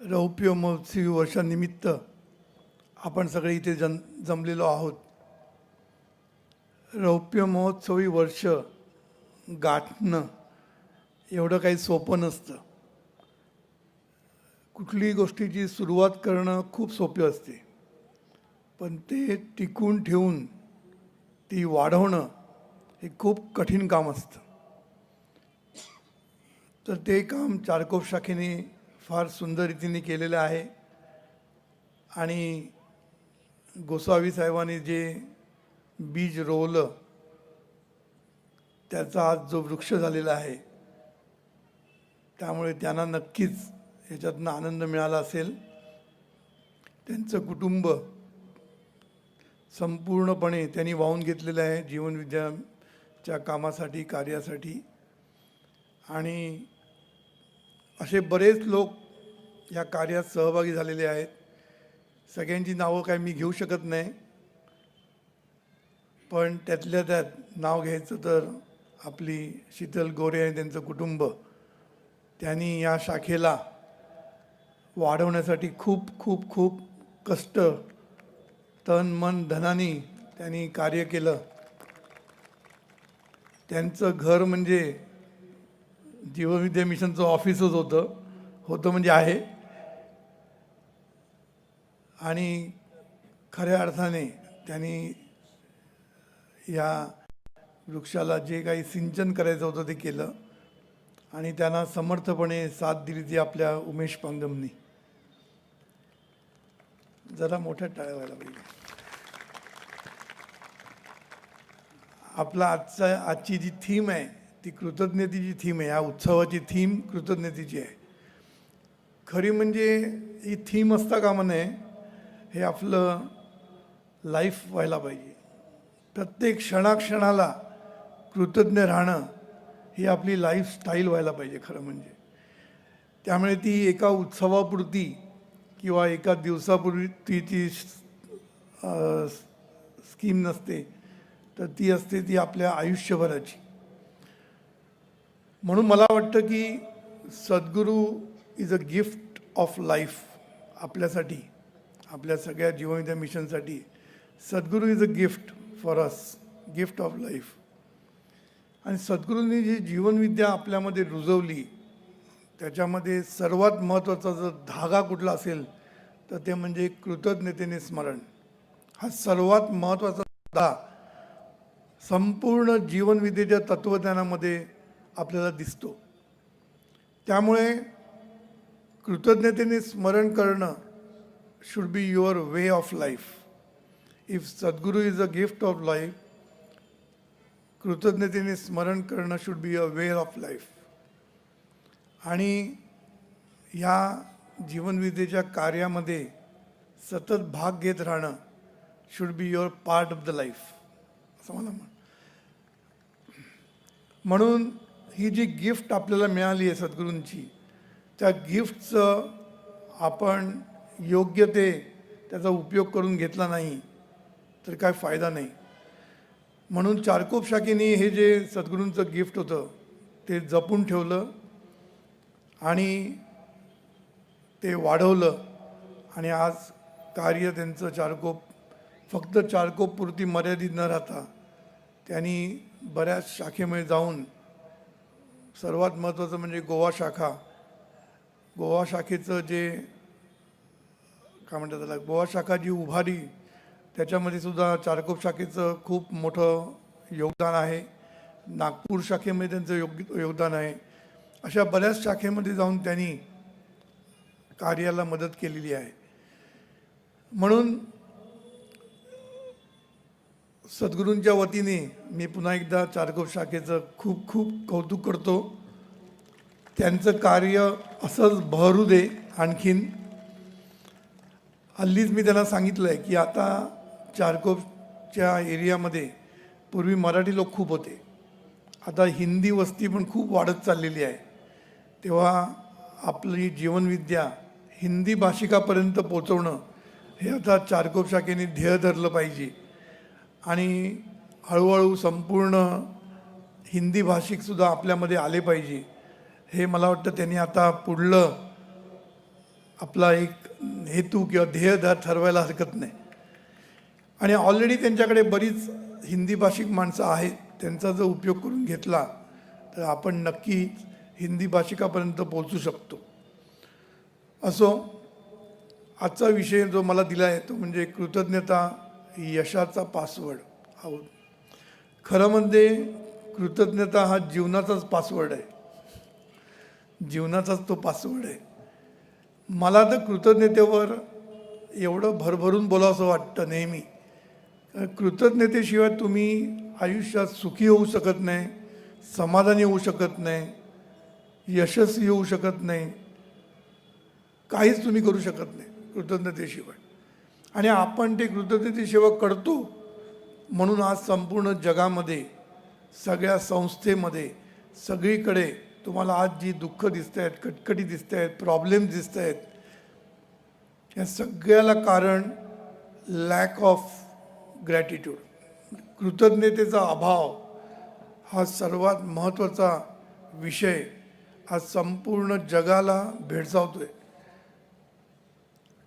रौप्य महोत्सवी वर्षानिमित्त आपण सगळे इथे जमलेलो आहोत. रौप्य महोत्सवी वर्ष गाठणं एवढं काही सोपं नसतं. कुठलीही गोष्टीची सुरुवात करणं खूप सोपे असते, पण ते टिकून ठेवून ती वाढवणं हे खूप कठीण काम असतं. तर ते काम चारकोप शाखेने फार सुंदर रीतीने केलेलं आहे. आणि गोसावी साहेबांनी जे बीज रोवलं त्याचा आज जो वृक्ष झालेला आहे, त्यामुळे त्यांना नक्कीच ह्याच्यातनं आनंद मिळाला असेल. त्यांचं कुटुंब संपूर्णपणे त्यांनी वाहून घेतलेलं आहे जीवनविद्याच्या कामासाठी, कार्यासाठी. आणि असे बरेच लोक या कार्यात सहभागी झालेले आहेत. सगळ्यांची नावं काय मी घेऊ शकत नाही, पण त्यातल्या त्यात नाव घ्यायचं तर आपली शीतल गोरे आणि त्यांचं कुटुंब, त्यांनी या शाखेला वाढवण्यासाठी खूप खूप खूप कष्ट, तन मन धनाने त्यांनी कार्य केलं. त्यांचं घर म्हणजे जीवविद्या मिशनचं ऑफिसच होतं म्हणजे आहे. आणि खऱ्या अर्थाने त्यांनी या वृक्षाला जे काही सिंचन करायचं होतं ते केलं. आणि त्यांना समर्थपणे साथ दिली ती आपल्या उमेश पांगमनी. जरा मोठ्या टाळ्या व्हायला पाहिजे. आपला आजची जी थीम आहे ती कृतज्ञतेची थीम आहे. या उत्सवाची थीम कृतज्ञतेची आहे. खरी म्हणजे ही थीम असता कामा नये, हे आपलं लाईफ व्हायला पाहिजे. प्रत्येक क्षणाक्षणाला कृतज्ञ राहणं ही आपली लाईफस्टाईल व्हायला पाहिजे खरं म्हणजे. त्यामुळे ती एका उत्सवापुरती किंवा एका दिवसापुरतीची स्कीम नसते, तर ती असते ती आपल्या आयुष्यभराची. म्हणून मला वाटतं की सद्गुरू is a gift of life. आपल्यासाठी, आपल्या सगळ्या जीवनविद्या मिशनसाठी सद्गुरू is a gift for us, gift of life. आणि सद्गुरूंनी जी जीवनविद्या आपल्यामध्ये रुजवली, त्याच्यामध्ये सर्वात महत्त्वाचा जर धागा कुठला असेल तर ते म्हणजे कृतज्ञतेने स्मरण. हा सर्वात महत्त्वाचा धागा संपूर्ण जीवनविद्येच्या तत्त्वज्ञानामध्ये आपल्याला दिसतो. त्यामुळे कृतज्ञतेने स्मरण करणं should be your way of life. If Sadguru is a gift of life, कृतज्ञतेने स्मरण करणं should be a way of life. आणि ह्या जीवनविद्येच्या कार्यामध्ये सतत भाग घेत राहणं should be your part of the life, असं मला म्हणून ही जी गिफ्ट आपल्याला मिळाली आहे सद्गुरूंची, त्या गिफ्टचं आपण योग्य ते त्याचा उपयोग करून घेतला नाही तर काय फायदा नाही. म्हणून चारकोप शाखेने हे जे सद्गुरूंचं गिफ्ट होतं ते जपून ठेवलं आणि ते वाढवलं. आणि आज कार्य त्यांचं चारकोप फक्त चारकोपपुरती मर्यादित न राहता त्यांनी बऱ्याच शाखेमध्ये जाऊन, सर्वात महत्त्वाचं म्हणजे गोवा शाखेचं जे काय म्हणतात त्याला, गोवा शाखा जी उभारी, त्याच्यामध्ये सुद्धा चारकोप शाखेचं खूप मोठं योगदान आहे. नागपूर शाखेमध्ये त्यांचं योगदान आहे. अशा बऱ्याच शाखेमध्ये जाऊन त्यांनी कार्याला मदत केलेली आहे. म्हणून सद्गुरूंच्या वतीने मी पुन्हा एकदा चारकोप शाखेचं खूप खूप कौतुक करतो. त्यांचं कार्य असंच बहरू दे आणखीन. हल्लीच मी त्यांना सांगितलं आहे की आता चारकोपच्या एरियामध्ये पूर्वी मराठी लोक खूप होते, आता हिंदी वस्ती पण खूप वाढत चाललेली आहे. तेव्हा आपली जीवनविद्या हिंदी भाषिकापर्यंत पोचवणं हे आता चारकोप शाखेने ध्येय धरलं पाहिजे. आणि हळूहळू संपूर्ण हिंदी भाषिकसुद्धा आपल्यामध्ये आले पाहिजे. हे मला वाटतं त्यांनी आता पुढलं आपला एक हेतू किंवा ध्येय ठरवायला हरकत नाही. आणि ऑलरेडी त्यांच्याकडे बरीच हिंदी भाषिक माणसं आहेत, त्यांचा जर उपयोग करून घेतला तर आपण नक्की हिंदी भाषिकापर्यंत पोहोचू शकतो. असो, आजचा विषय जो मला दिला आहे तो म्हणजे कृतज्ञता यशाचा पासवर्ड. खरं म्हणजे कृतज्ञता हा जीवनाचाच पासवर्ड आहे, जीवनाचाच तो पासवर्ड आहे. मला तर कृतज्ञतेवर एवढं भरभरून बोलावंसं वाटतं नेहमी. कृतज्ञतेशिवाय तुम्ही आयुष्यात सुखी होऊ शकत नाही, समाधानी होऊ शकत नाही, यशस्वी होऊ शकत नाही, काहीच तुम्ही करू शकत नाही कृतज्ञतेशिवाय. आणि आपण ते कृतज्ञतेशिवाय करतो म्हणून आज संपूर्ण जगामध्ये, सगळ्या संस्थेमध्ये, सगळीकडे तुम्हाला आज जी दुःख दिसत आहेत, कटकटी दिसत आहेत, प्रॉब्लेम दिसत आहेत, या सगळ्याला कारण लॅक ऑफ ग्रॅटिट्यूड, कृतज्ञतेचा अभाव हा सर्वात महत्त्वाचा विषय आज संपूर्ण जगाला भेडसावतोय.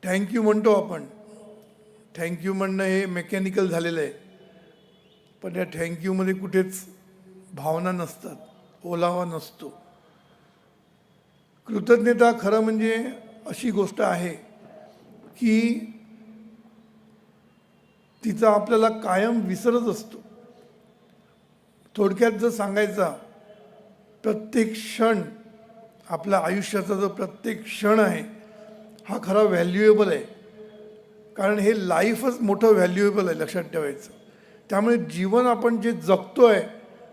थँक्यू म्हणतो आपण, थँक्यू म्हणणं हे मेकॅनिकल झालेलं आहे, पण या थँक्यूमध्ये कुठेच भावना नसतात, ओलावा नसतो. कृतज्ञता खरं म्हणजे अशी गोष्ट आहे की तिचा आपल्याला कायम विसरच असतो. थोडक्यात जर सांगायचा, प्रत्येक क्षण, आपल्या आयुष्याचा जो प्रत्येक क्षण आहे हा खरा व्हॅल्युएबल आहे. कारण हे लाईफच मोठं व्हॅल्युएबल आहे, लक्षात ठेवायचं. त्यामुळे जीवन आपण जे जगतो आहे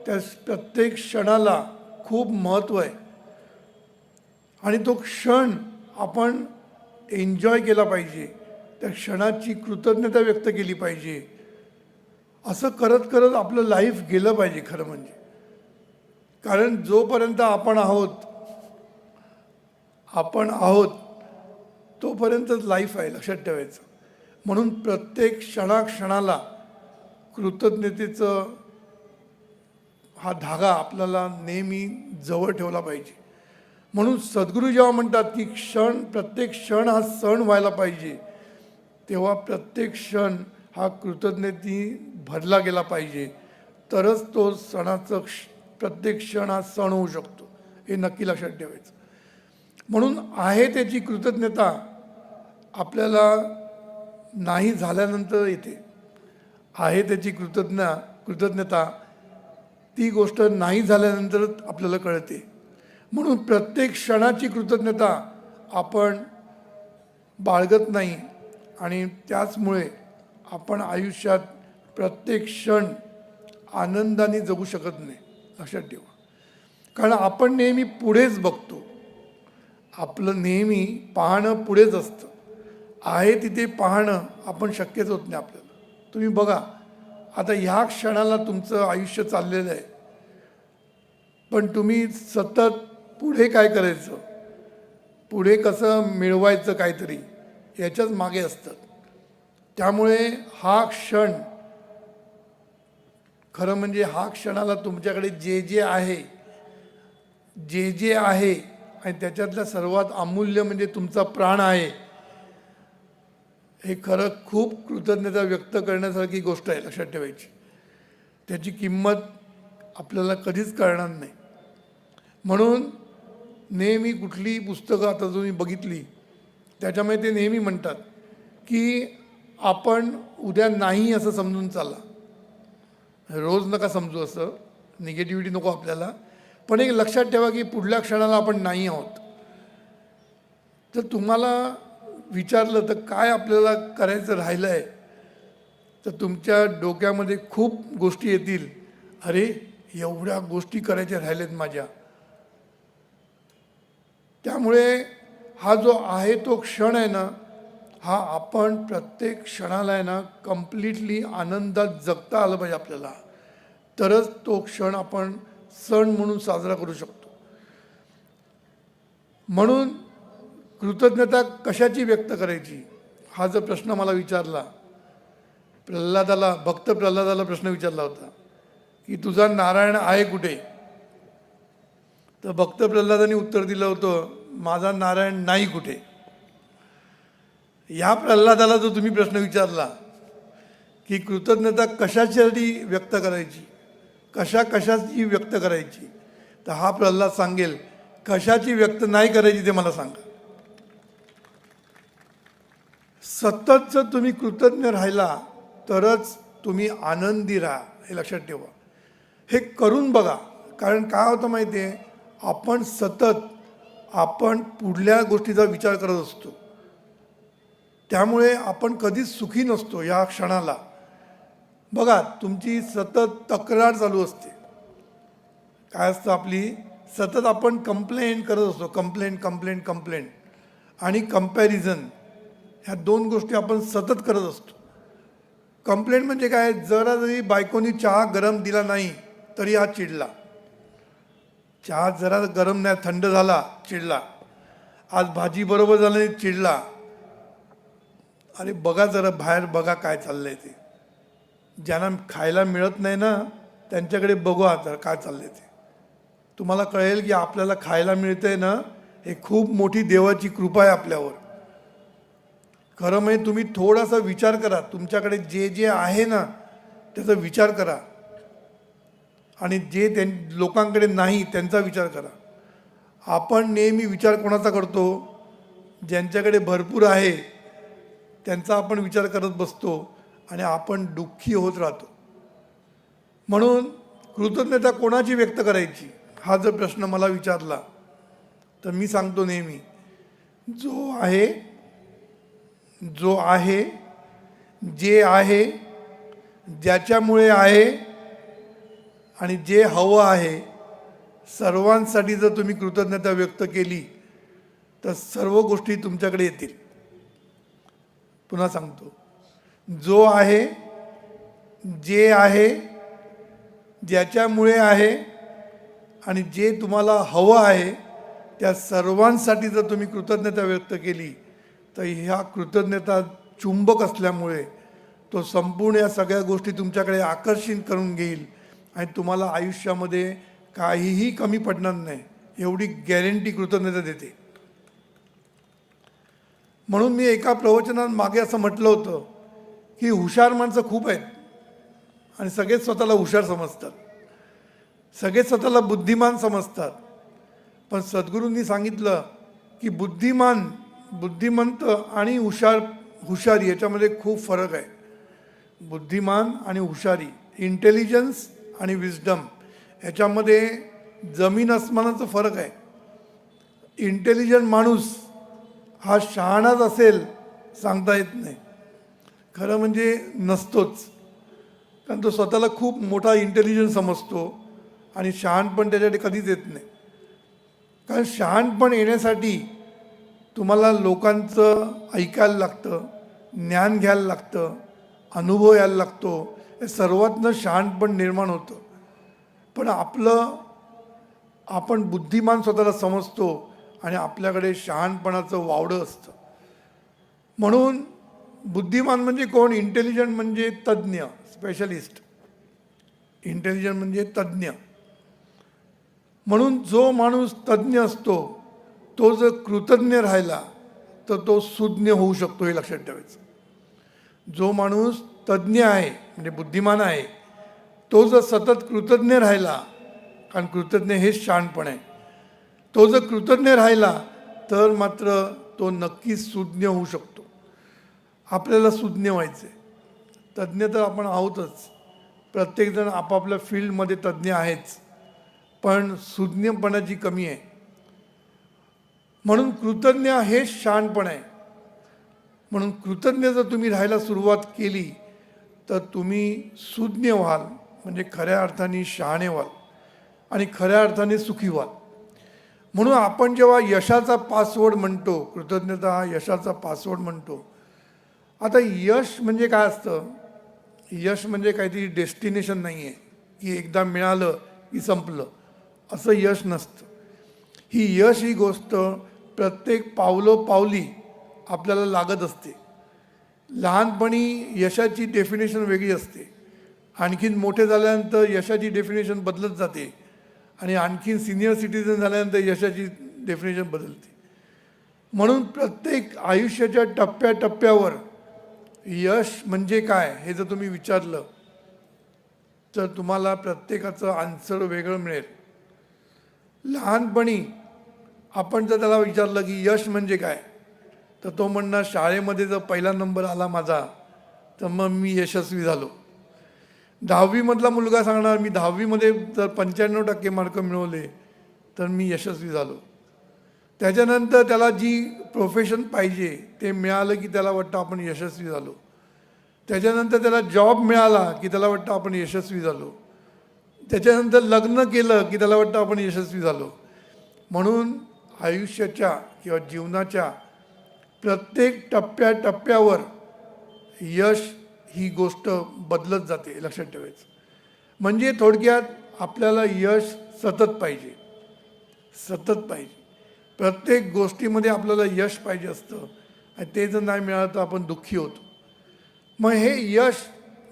त्या प्रत्येक क्षणाला खूप महत्त्व आहे आणि तो क्षण आपण एन्जॉय केला पाहिजे, त्या क्षणाची कृतज्ञता व्यक्त केली पाहिजे. असं करत करत आपलं लाईफ गेलं पाहिजे खरं म्हणजे. कारण जोपर्यंत आपण आहोत तोपर्यंतच लाईफ आहे, लक्षात ठेवायचं. म्हणून प्रत्येक क्षणाक्षणाला कृतज्ञतेचं हा धागा आपल्याला नेहमी जवळ ठेवला पाहिजे. म्हणून सद्गुरू जेव्हा म्हणतात की प्रत्येक क्षण हा सण व्हायला पाहिजे, तेव्हा प्रत्येक क्षण हा कृतज्ञतेने भरला गेला पाहिजे, तरच तो प्रत्येक क्षण हा सण होऊ शकतो, हे नक्की लक्षात ठेवायचं. म्हणून आहे त्याची कृतज्ञता आपल्याला नाही झाल्यानंतर येते. आहे त्याची कृतज्ञता ती गोष्ट नाही झाल्यानंतर आपल्याला कळते. म्हणून प्रत्येक क्षणाची कृतज्ञता आपण बाळगत नाही आणि त्याचमुळे आपण आयुष्यात प्रत्येक क्षण आनंदाने जगू शकत नाही, लक्षात ठेवा. कारण आपण नेहमी पुढेच बघतो, आपलं नेहमी पाहणं पुढेच असतं. आहे तिथे पाहणं आपण शक्यच होत नाही आपल्याला. तुम्ही बघा, आता ह्या क्षणाला तुमचं आयुष्य चाललेलं आहे, पण तुम्ही सतत पुढे काय करायचं, पुढे कसं मिळवायचं काहीतरी, याच्याच मागे असतात. त्यामुळे हा क्षण खरं म्हणजे हा क्षणाला तुमच्याकडे जे जे आहे आणि त्याच्यातलं सर्वात अमूल्य म्हणजे तुमचा प्राण आहे, हे खरं खूप कृतज्ञता व्यक्त करण्यासारखी गोष्ट आहे, लक्षात ठेवायची. त्याची किंमत आपल्याला कधीच कळणार नाही. म्हणून नेहमी कुठलीही पुस्तकं आता तुम्ही बघितली त्याच्यामुळे ते नेहमी म्हणतात की आपण उद्या नाही असं समजून चाला. रोज नका समजू, असं निगेटिव्हिटी नको आपल्याला, पण एक लक्षात ठेवा की पुढल्या क्षणाला आपण नाही आहोत. तर तुम्हाला विचारलं तर काय आपल्याला करायचं राहिलं आहे, तर तुमच्या डोक्यामध्ये खूप गोष्टी येतील. अरे, एवढ्या गोष्टी करायच्या राहिल्यात माझ्या. त्यामुळे हा जो आहे तो क्षण आहे ना, हा आपण प्रत्येक क्षणाला आहे ना कम्प्लिटली आनंदात जगता आलं पाहिजे आपल्याला, तरच तो क्षण आपण सण म्हणून साजरा करू शकतो. म्हणून कृतज्ञता कशाची व्यक्त करायची हा जर प्रश्न मला विचारला, भक्त प्रल्हादाला प्रश्न विचारला होता की तुझा नारायण आहे कुठे, तर भक्त प्रल्हादाने उत्तर दिलं होतं, माझा नारायण नाही कुठे. या प्रल्हादाला जो तुम्ही प्रश्न विचारला की कृतज्ञता कशासाठी व्यक्त करायची, कशाची व्यक्त करायची, तर हा प्रल्हाद सांगेल कशाची व्यक्त नाही करायची ते मला सांगा. सतत जर तुम्ही कृतज्ञ राहिला तरच तुम्ही आनंदी राहा, हे लक्षात ठेवा. हे करून बघा. कारण काय होतं माहिती आहे, आपण सतत पुढल्या गोष्टीचा विचार करत असतो, त्यामुळे आपण कधीच सुखी नसतो. या क्षणाला बघा, तुमची सतत तक्रार चालू असते. काय असतं आपली, सतत आपण कंप्लेंट करत असतो, कंप्लेंट आणि कंपॅरिझन, ह्या दोन गोष्टी आपण सतत करत असतो. कंप्लेंट म्हणजे काय, जरा जरी बायकोनी चहा गरम दिला नाही तरी हा चिडला. चहा जरा गरम नाही, थंड झाला, चिडला. आज भाजी बरोबर झाली, चिडला. अरे बघा जरा बाहेर बघा काय चाललंय ते. ज्यांना खायला मिळत नाही ना, त्यांच्याकडे बघा तर काय चाललंय ते. तुम्हाला कळेल की आपल्याला खायला मिळतंय ना, हे खूप मोठी देवाची कृपा आहे आपल्यावर. खरं म्हणजे तुम्ही थोडासा विचार करा, तुमच्याकडे जे जे आहे ना त्याचा विचार करा, आणि जे लोकांकडे नाही त्यांचा विचार करा. आपण नेहमी विचार कोणाचा करतो, ज्यांच्याकडे भरपूर आहे त्यांचा आपण विचार करत बसतो आणि आपण दुःखी होत राहतो. म्हणून कृतज्ञता कोणाची व्यक्त करायची, हा जर प्रश्न मला विचारला तर मी सांगतो नेहमी, जो आहे, जे आहे, ज्याच्यामुळे आहे आणि जे हवं आहे, सर्वांसाठी जर तुम्ही कृतज्ञता व्यक्त केली तर सर्व गोष्टी तुमच्याकडे येतील. पुन्हा सांगतो, जो आहे, जे आहे, ज्याच्यामुळे आहे आणि जे तुम्हाला हवं आहे, त्या सर्वांसाठी जर तुम्ही कृतज्ञता व्यक्त केली तर ह्या कृतज्ञता चुंबक असल्यामुळे तो संपूर्ण या सगळ्या गोष्टी तुमच्याकडे आकर्षित करून घेईल आणि तुम्हाला आयुष्यामध्ये काहीही कमी पडणार नाही, एवढी गॅरंटी कृतज्ञता देते. म्हणून मी एका प्रवचनात मागे असं म्हटलं होतं की हुशार माणसं खूप आहेत आणि सगळेच स्वतःला हुशार समजतात, सगळेच स्वतःला बुद्धिमान समजतात. पण सद्गुरूंनी सांगितलं की बुद्धिमंत आणि हुशारी याच्यामध्ये खूप फरक आहे. बुद्धिमान आणि हुशारी, इंटेलिजन्स आणि विजडम, याच्यामध्ये जमीन अस्मानाचा फरक आहे. इंटेलिजंट माणूस हा शहाणाच असेल सांगता येत नाही, खरं म्हणजे नसतोच, कारण तो स्वतःला खूप मोठा इंटेलिजन्स समजतो आणि शहाणपण त्याच्याकडे कधीच येत नाही. कारण शहाणपण येण्यासाठी तुम्हाला लोकांचं ऐकायला लागतं, ज्ञान घ्यायला लागतं, अनुभव यायला लागतो, हे सर्वातनं शहाणपण निर्माण होतं. पण आपण बुद्धिमान स्वतःला समजतो आणि आपल्याकडे शहाणपणाचं वावडं असतं. म्हणून बुद्धिमान म्हणजे कोण, इंटेलिजंट म्हणजे तज्ज्ञ, स्पेशलिस्ट. इंटेलिजंट म्हणजे तज्ज्ञ. म्हणून जो माणूस तज्ज्ञ असतो तो जर कृतज्ञ राहिला तर तो सुज्ञ होऊ शकतो, हे लक्षात ठेवायचं. जो माणूस तज्ज्ञ आहे म्हणजे बुद्धिमान आहे, तो जर सतत कृतज्ञ राहिला, कारण कृतज्ञ हेच शहाणपण आहे, तो जर कृतज्ञ राहिला तर मात्र तो नक्कीच सुज्ञ होऊ शकतो. आपल्याला सुज्ञ व्हायचं आहे. तज्ज्ञ तर आपण आहोतच, प्रत्येकजण आपापल्या फील्डमध्ये तज्ज्ञ आहेच, पण सुज्ञपणाची कमी आहे. म्हणून कृतज्ञ हेच शहाणपण आहे. म्हणून कृतज्ञ जर तुम्ही राहायला सुरुवात केली तर तुम्ही सुज्ञ व्हाल, म्हणजे खऱ्या अर्थाने शहाणे व्हाल आणि खऱ्या अर्थाने सुखी व्हाल. म्हणून आपण जेव्हा यशाचा पासवर्ड म्हणतो, कृतज्ञता हा यशाचा पासवर्ड म्हणतो. आता यश म्हणजे काय असतं, यश म्हणजे काहीतरी डेस्टिनेशन नाही आहे की एकदा मिळालं की संपलं, असं यश नसतं. ही गोष्ट प्रत्येक पावलोपावली आपल्याला लागत असते. लहानपणी यशाची डेफिनेशन वेगळी असते, आणखीन मोठे झाल्यानंतर यशाची डेफिनेशन बदलत जाते आणि आणखीन सिनियर सिटीजन झाल्यानंतर यशाची डेफिनेशन बदलते. म्हणून प्रत्येक आयुष्याच्या टप्प्याटप्प्यावर यश म्हणजे काय हे जर तुम्ही विचारलं तर तुम्हाला प्रत्येकाचं आन्सर वेगळं मिळेल. लहानपणी आपण जर त्याला विचारलं की यश म्हणजे काय, तर तो म्हणणार शाळेमध्ये जर पहिला नंबर आला माझा तर मग मी यशस्वी झालो. 10वीमधला मुलगा सांगणार मी 10वीमध्ये जर 95% मार्क मिळवले तर मी यशस्वी झालो. त्याच्यानंतर त्याला जी प्रोफेशन पाहिजे ते मिळालं की त्याला वाटतं आपण यशस्वी झालो. त्याच्यानंतर त्याला जॉब मिळाला की त्याला वाटतं आपण यशस्वी झालो. त्याच्यानंतर लग्न केलं की त्याला वाटतं आपण यशस्वी झालो. म्हणून आयुष्याच्या किंवा जीवनाच्या प्रत्येक टप्प्याटप्प्यावर यश ही गोष्ट बदलत जाते, लक्षात ठेवायचं. म्हणजे थोडक्यात आपल्याला यश सतत पाहिजे, सतत पाहिजे. प्रत्येक गोष्टीमध्ये आपल्याला यश पाहिजे असतं आणि ते जर नाही मिळालं तर आपण दुःखी होतो. मग हे यश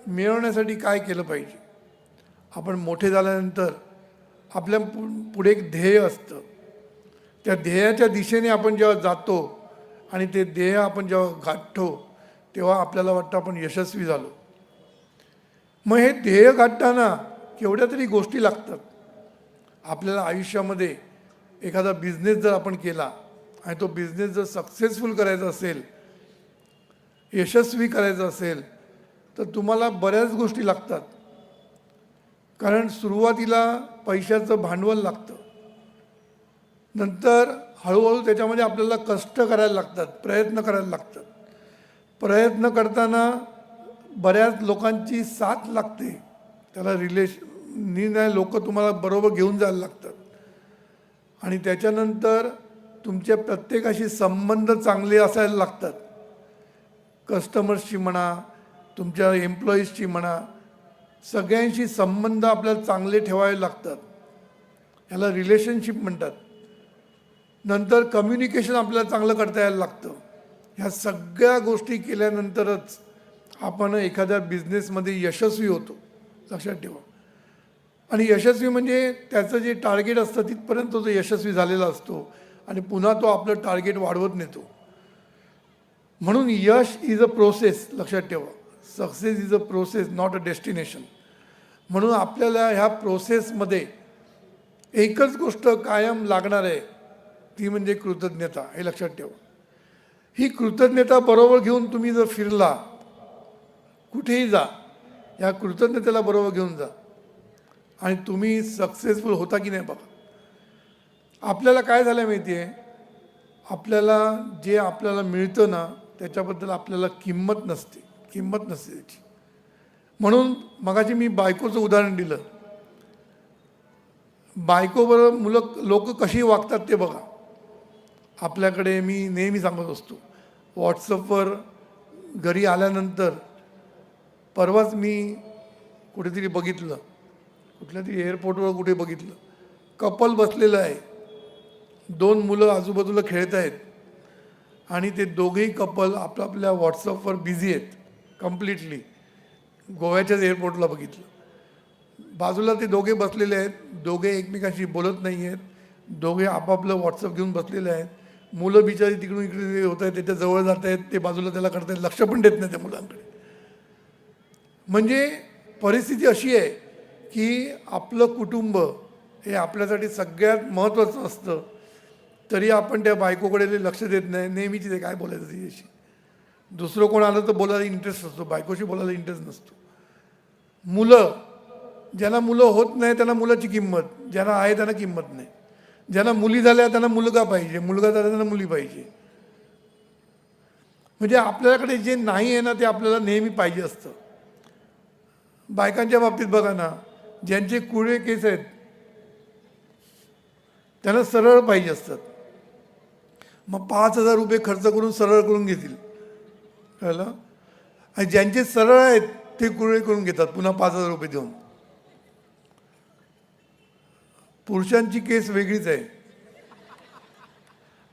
मिळवण्यासाठी काय केलं पाहिजे? आपण मोठे झाल्यानंतर आपल्या पुढे एक ध्येय असतं. त्या ध्येयाच्या दिशेने आपण जेव्हा जातो आणि ते ध्येय आपण जेव्हा गाठतो तेव्हा आपल्याला वाटतं आपण यशस्वी झालो. मग हे ध्येय गाठताना केवढ्या तरी गोष्टी लागतात. आपल्याला आयुष्यामध्ये एखादा बिझनेस जर आपण केला आणि तो बिझनेस जर सक्सेसफुल करायचा असेल, यशस्वी करायचा असेल, तर तुम्हाला बऱ्याच गोष्टी लागतात. कारण सुरुवातीला पैशाचं भांडवल लागतं, नंतर हळूहळू त्याच्यामध्ये आपल्याला कष्ट करायला लागतात, प्रयत्न करायला लागतात. प्रयत्न करताना बऱ्याच लोकांची साथ लागते, त्याला निर्णय लोक तुम्हाला बरोबर घेऊन जायला लागतात. आणि त्याच्यानंतर तुमच्या प्रत्येकाशी संबंध चांगले असायला लागतात. कस्टमर्सची म्हणा, तुमच्या एम्प्लॉईजची म्हणा, सगळ्यांशी संबंध आपल्याला चांगले ठेवावे लागतात. याला रिलेशनशिप म्हणतात. नंतर कम्युनिकेशन आपल्याला चांगलं करता यायला लागतं. ह्या सगळ्या गोष्टी केल्यानंतरच आपण एखाद्या बिझनेसमध्ये यशस्वी होतो, लक्षात ठेवा. आणि यशस्वी म्हणजे त्याचं जे टार्गेट असतं तिथपर्यंत तो यशस्वी झालेला असतो आणि पुन्हा तो आपलं टार्गेट वाढवत नेतो. म्हणून यश इज अ प्रोसेस, लक्षात ठेवा. Success is a process, not a destination. म्हणून आपल्याला ह्या प्रोसेसमध्ये एकच गोष्ट कायम लागणार आहे, ती म्हणजे कृतज्ञता, हे लक्षात ठेवा. ही कृतज्ञता बरोबर घेऊन तुम्ही जर फिरला, कुठेही जा, या कृतज्ञतेला बरोबर घेऊन जा आणि तुम्ही सक्सेसफुल होता की नाही बघा. आपल्याला काय झालं माहिती आहे, आपल्याला जे आपल्याला मिळतं ना त्याच्याबद्दल आपल्याला किंमत नसते त्याची. म्हणून मगाशी मी बायकोचं उदाहरण दिलं. बायकोबरोबर लोक कशी वागतात ते बघा. आपल्याकडे मी नेहमी सांगत असतो, व्हॉट्सअपवर घरी आल्यानंतर परवाच मी कुठेतरी बघितलं, कुठल्या तरी एअरपोर्टवर कुठे बघितलं, कपल बसलेलं आहे, 2 मुलं आजूबाजूला खेळत आहेत आणि ते दोघेही कपल आपल्या व्हॉट्सअपवर बिझी आहेत कम्प्लिटली. गोव्याच्याच एअरपोर्टला बघितलं. बाजूला ते दोघे बसलेले आहेत, दोघे एकमेकांशी बोलत नाही आहेत, दोघे आपापलं व्हॉट्सअप घेऊन बसलेले आहेत. मुलं बिचारी तिकडून इकडे होत आहेत, त्याच्या जवळ जात आहेत, ते बाजूला त्याला करतायत, लक्ष पण देत नाही त्या मुलांकडे. म्हणजे परिस्थिती अशी आहे की आपलं कुटुंब हे आपल्यासाठी सगळ्यात महत्त्वाचं असतं, तरी आपण त्या बायकोकडे लक्ष देत नाही. नेहमीची ते काय बोलायचं तिच्याशी. दुसरं कोण आलं तर बोलायला इंटरेस्ट असतो, बायकोशी बोलायला इंटरेस्ट नसतो. ज्यांना मुलं होत नाही त्यांना मुलाची किंमत, ज्यांना आहे त्यांना किंमत नाही. ज्यांना मुली झाल्या त्यांना मुलगा पाहिजे, मुलगा झाला त्यांना मुली पाहिजे. म्हणजे आपल्याकडे जे नाही आहे ना ते आपल्याला नेहमी पाहिजे असतं. बायकांच्या बाबतीत बघा ना, ज्यांचे कुळे केस आहेत त्यांना सरळ पाहिजे असतात. मग 5,000 रुपये खर्च करून सरळ करून घेतील, कळलं. आणि ज्यांचे सरळ आहेत ते कुळे करून घेतात पुन्हा 5,000 रुपये देऊन. पुरुषांची केस वेगळीच आहे,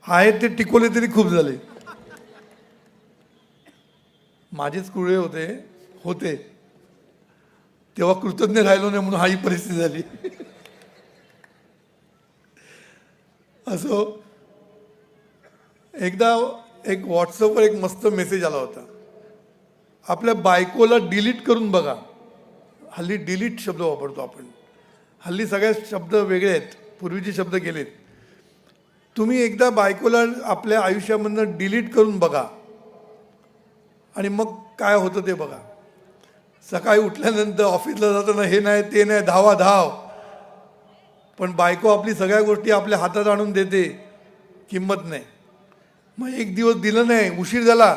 आहेत ते टिकवले तरी खूप झाले. माझेच कुळे होते तेव्हा कृतज्ञ राहिलो नाही म्हणून ही परिस्थिती झाली. असो, एकदा एक व्हॉट्सअपवर एक मस्त मेसेज आला होता, आपल्या बायकोला डिलीट करून बघा. हल्ली डिलीट शब्द वापरतो आपण, हल्ली सगळे शब्द वेगळे आहेत, पूर्वीचे शब्द गेलेत. तुम्ही एकदा बायकोला आपल्या आयुष्यामधनं डिलीट करून बघा आणि मग काय होतं ते बघा. सकाळी उठल्यानंतर ऑफिसला जाताना हे नाही ते नाही, धावा धाव. पण बायको आपली सगळ्या गोष्टी आपल्या हातात आणून देते, किंमत नाही. मग एक दिवस दिलं नाही, उशीर झाला,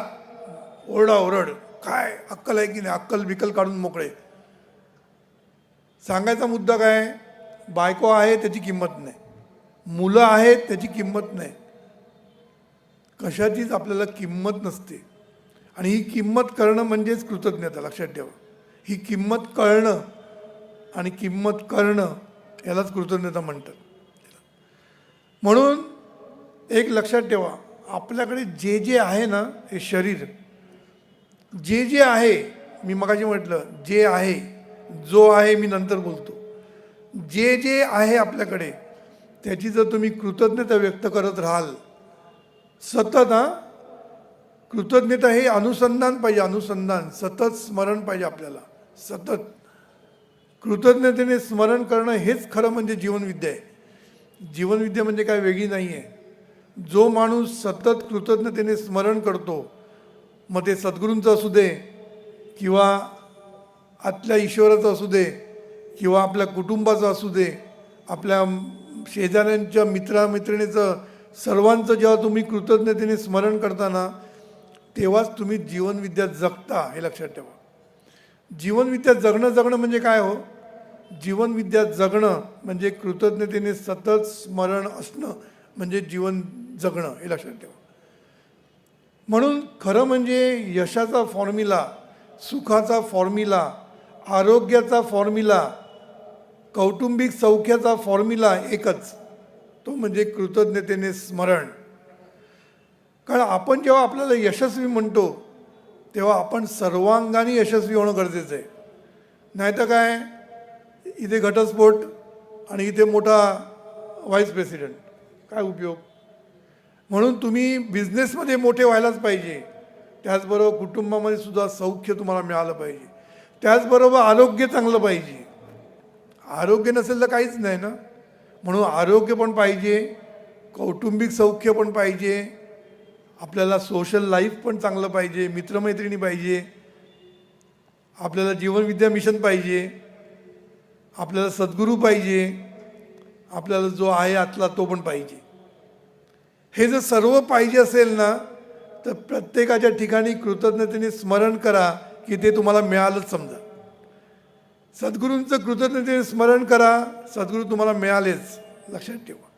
ओरडा ओरड, काय अक्कल आहे की नाही, अक्कल बिकल काढून मोकळे. सांगायचा मुद्दा काय, बायको आहे त्याची किंमत नाही, मुलं आहेत त्याची किंमत नाही, कशाचीच आपल्याला किंमत नसते. आणि ही किंमत करणं म्हणजेच कृतज्ञता. लक्षात ठेवा, ही किंमत कळणं आणि किंमत करणं यालाच कृतज्ञता म्हणतात. म्हणून एक लक्षात ठेवा, आपल्याकडे जे जे आहे ना, हे शरीर जे जे आहे, मी मगाशी म्हटलं जे आहे, जो आहे मी नंतर बोलतो, जे जे आहे आपल्याकडे त्याची जर तुम्ही कृतज्ञता व्यक्त करत राहाल सतत, कृतज्ञता हे अनुसंधान पाहिजे, अनुसंधान, सतत स्मरण पाहिजे आपल्याला. सतत कृतज्ञतेने स्मरण करणं हेच खरं म्हणजे जीवनविद्या आहे. जीवनविद्या म्हणजे काय वेगळी नाही आहे. जो माणूस सतत कृतज्ञतेने स्मरण करतो, मग ते सद्गुरूंचं असू दे किंवा आतल्या ईश्वराचं असू दे किंवा आपल्या कुटुंबाचं असू दे, आपल्या शेजाऱ्यांच्या मित्रमैत्रिणीचं, सर्वांचं जेव्हा तुम्ही कृतज्ञतेने स्मरण करताना तेव्हाच तुम्ही जीवनविद्या जगता, हे लक्षात ठेवा. जीवनविद्या जगणं म्हणजे काय हो, जीवनविद्या जगणं म्हणजे कृतज्ञतेने सतत स्मरण असणं म्हणजे जीवन जगणं, हे लक्षात ठेवा. म्हणून खरं म्हणजे यशाचा फॉर्म्युला, सुखाचा फॉर्म्युला, आरोग्याचा फॉर्म्युला, कौटुंबिक सौख्याचा फॉर्म्युला एकच, तो म्हणजे कृतज्ञतेने स्मरण. कारण आपण जेव्हा आपल्याला यशस्वी म्हणतो तेव्हा आपण सर्वांगाने यशस्वी होणं गरजेचं आहे. नाही तर काय, इथे घटस्फोट आणि इथे मोठा व्हाईस प्रेसिडेंट, काय उपयोग. म्हणून तुम्ही बिझनेसमध्ये मोठे व्हायलाच पाहिजे, त्याचबरोबर कुटुंबामध्ये सुद्धा सौख्य तुम्हाला मिळालं पाहिजे, त्याचबरोबर आरोग्य चांगलं पाहिजे. आरोग्य नसेल तर काहीच नाही ना. म्हणून आरोग्य पण पाहिजे, कौटुंबिक सौख्य पण पाहिजे, आपल्याला सोशल लाईफ पण चांगलं पाहिजे, मित्रमैत्रिणी पाहिजे, आपल्याला जीवनविद्या मिशन पाहिजे, आपल्याला सद्गुरू पाहिजे, आपल्याला जो आहे आतला तो पण पाहिजे. हे जर सर्व पाहिजे असेल ना, तर प्रत्येकाच्या ठिकाणी कृतज्ञतेने स्मरण करा की ते तुम्हाला मिळालंच. समजा सद्गुरूंचं कृतज्ञतेने स्मरण करा, सद्गुरू तुम्हाला मिळालेच, लक्षात ठेवा.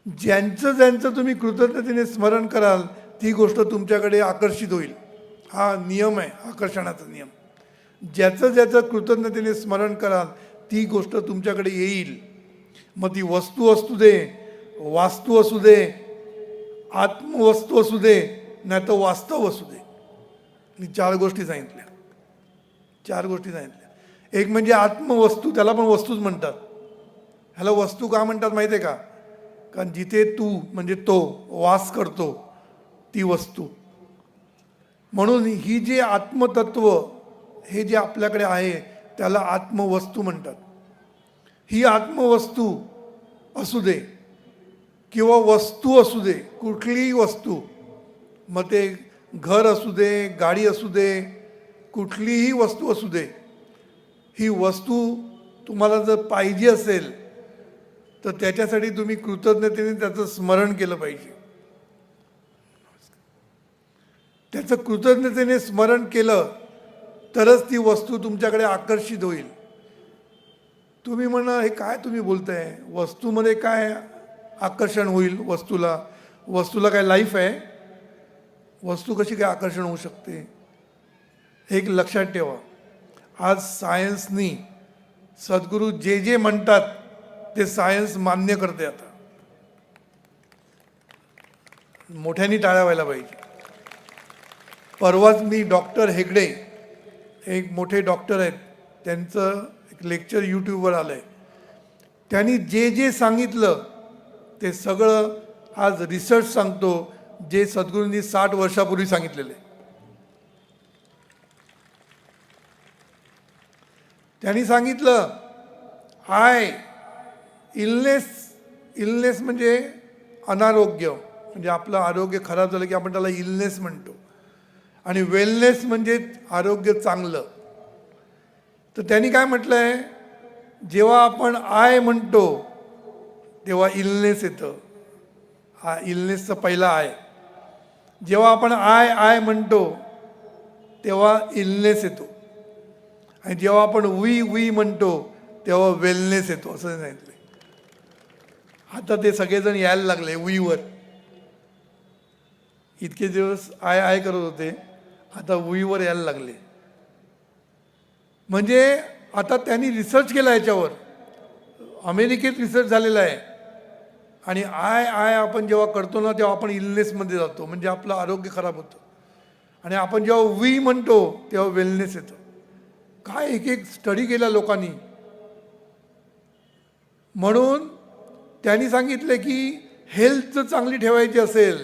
ज्यांचं तुम्ही कृतज्ञतेने स्मरण कराल ती गोष्ट तुमच्याकडे आकर्षित होईल. हा नियम आहे, आकर्षणाचा नियम. ज्याचं कृतज्ञतेने स्मरण कराल ती गोष्ट तुमच्याकडे येईल. मग ती वस्तू असू दे, वास्तू असू दे, आत्मवस्तू असू दे, नाही तर वास्तव असू दे. मी चार गोष्टी सांगितल्या. एक म्हणजे आत्मवस्तू, त्याला पण वस्तूच म्हणतात. ह्याला वस्तू का म्हणतात माहिती आहे का, कारण जिथे तू म्हणजे तो वास करतो ती वस्तू. म्हणून ही जे आत्मतत्व हे जे आपल्याकडे आहे त्याला आत्मवस्तू म्हणतात. ही आत्मवस्तू असू दे किंवा वस्तू असू दे, कुठलीही वस्तू, मग ते घर असू दे, गाडी असू दे, कुठलीही वस्तू असू दे, ही वस्तू तुम्हाला जर पाहिजे असेल तर त्याच्यासाठी तुम्ही कृतज्ञतेने त्याचं स्मरण केलं पाहिजे. त्याचं कृतज्ञतेने स्मरण केलं तरच ती वस्तू तुमच्याकडे आकर्षित होईल. तुम्ही म्हणा हे काय तुम्ही बोलताय, वस्तूमध्ये काय आकर्षण होईल, वस्तूला काय लाईफ आहे, वस्तू कशी काय आकर्षण होऊ शकते. एक लक्षात ठेवा, आज सायन्सनी सद्गुरू जे जे म्हणतात ते सायन्स मान्य करते. आता मोठ्याने टाळ्या व्हायला पाहिजे. परवाच मी डॉक्टर हेगडे, एक मोठे डॉक्टर आहेत, त्यांचं एक लेक्चर यूट्यूबवर आलं आहे. त्यांनी जे जे सांगितलं ते सगळं आज रिसर्च सांगतो, जे सद्गुरूंनी 60 वर्षापूर्वी सांगितलेले. त्यांनी सांगितलं इलनेस म्हणजे अनारोग्य, म्हणजे आपलं आरोग्य खराब झालं की आपण त्याला इलनेस म्हणतो, आणि वेलनेस म्हणजे आरोग्य चांगलं. तर त्यांनी काय म्हटलंय, जेव्हा आपण आय म्हणतो तेव्हा इलनेस येतं. हा इलनेसचा पहिला आय. जेव्हा आपण आय म्हणतो तेव्हा इलनेस येतो, आणि जेव्हा आपण वी म्हणतो तेव्हा वेलनेस येतो, असं सांगितलं. आता ते सगळेजण यायला लागले वीवर. इतके दिवस आय करत होते, आता वीवर यायला लागले. म्हणजे आता त्यांनी रिसर्च केला याच्यावर, अमेरिकेत रिसर्च झालेला आहे. आणि आय आपण जेव्हा करतो ना तेव्हा आपण इलनेसमध्ये जातो, म्हणजे आपलं आरोग्य खराब होतं. आणि आपण जेव्हा वी म्हणतो तेव्हा वेलनेस येतं. काय एक स्टडी केला लोकांनी. म्हणून त्यांनी सांगितले की हेल्थ चांगली ठेवायची असेल,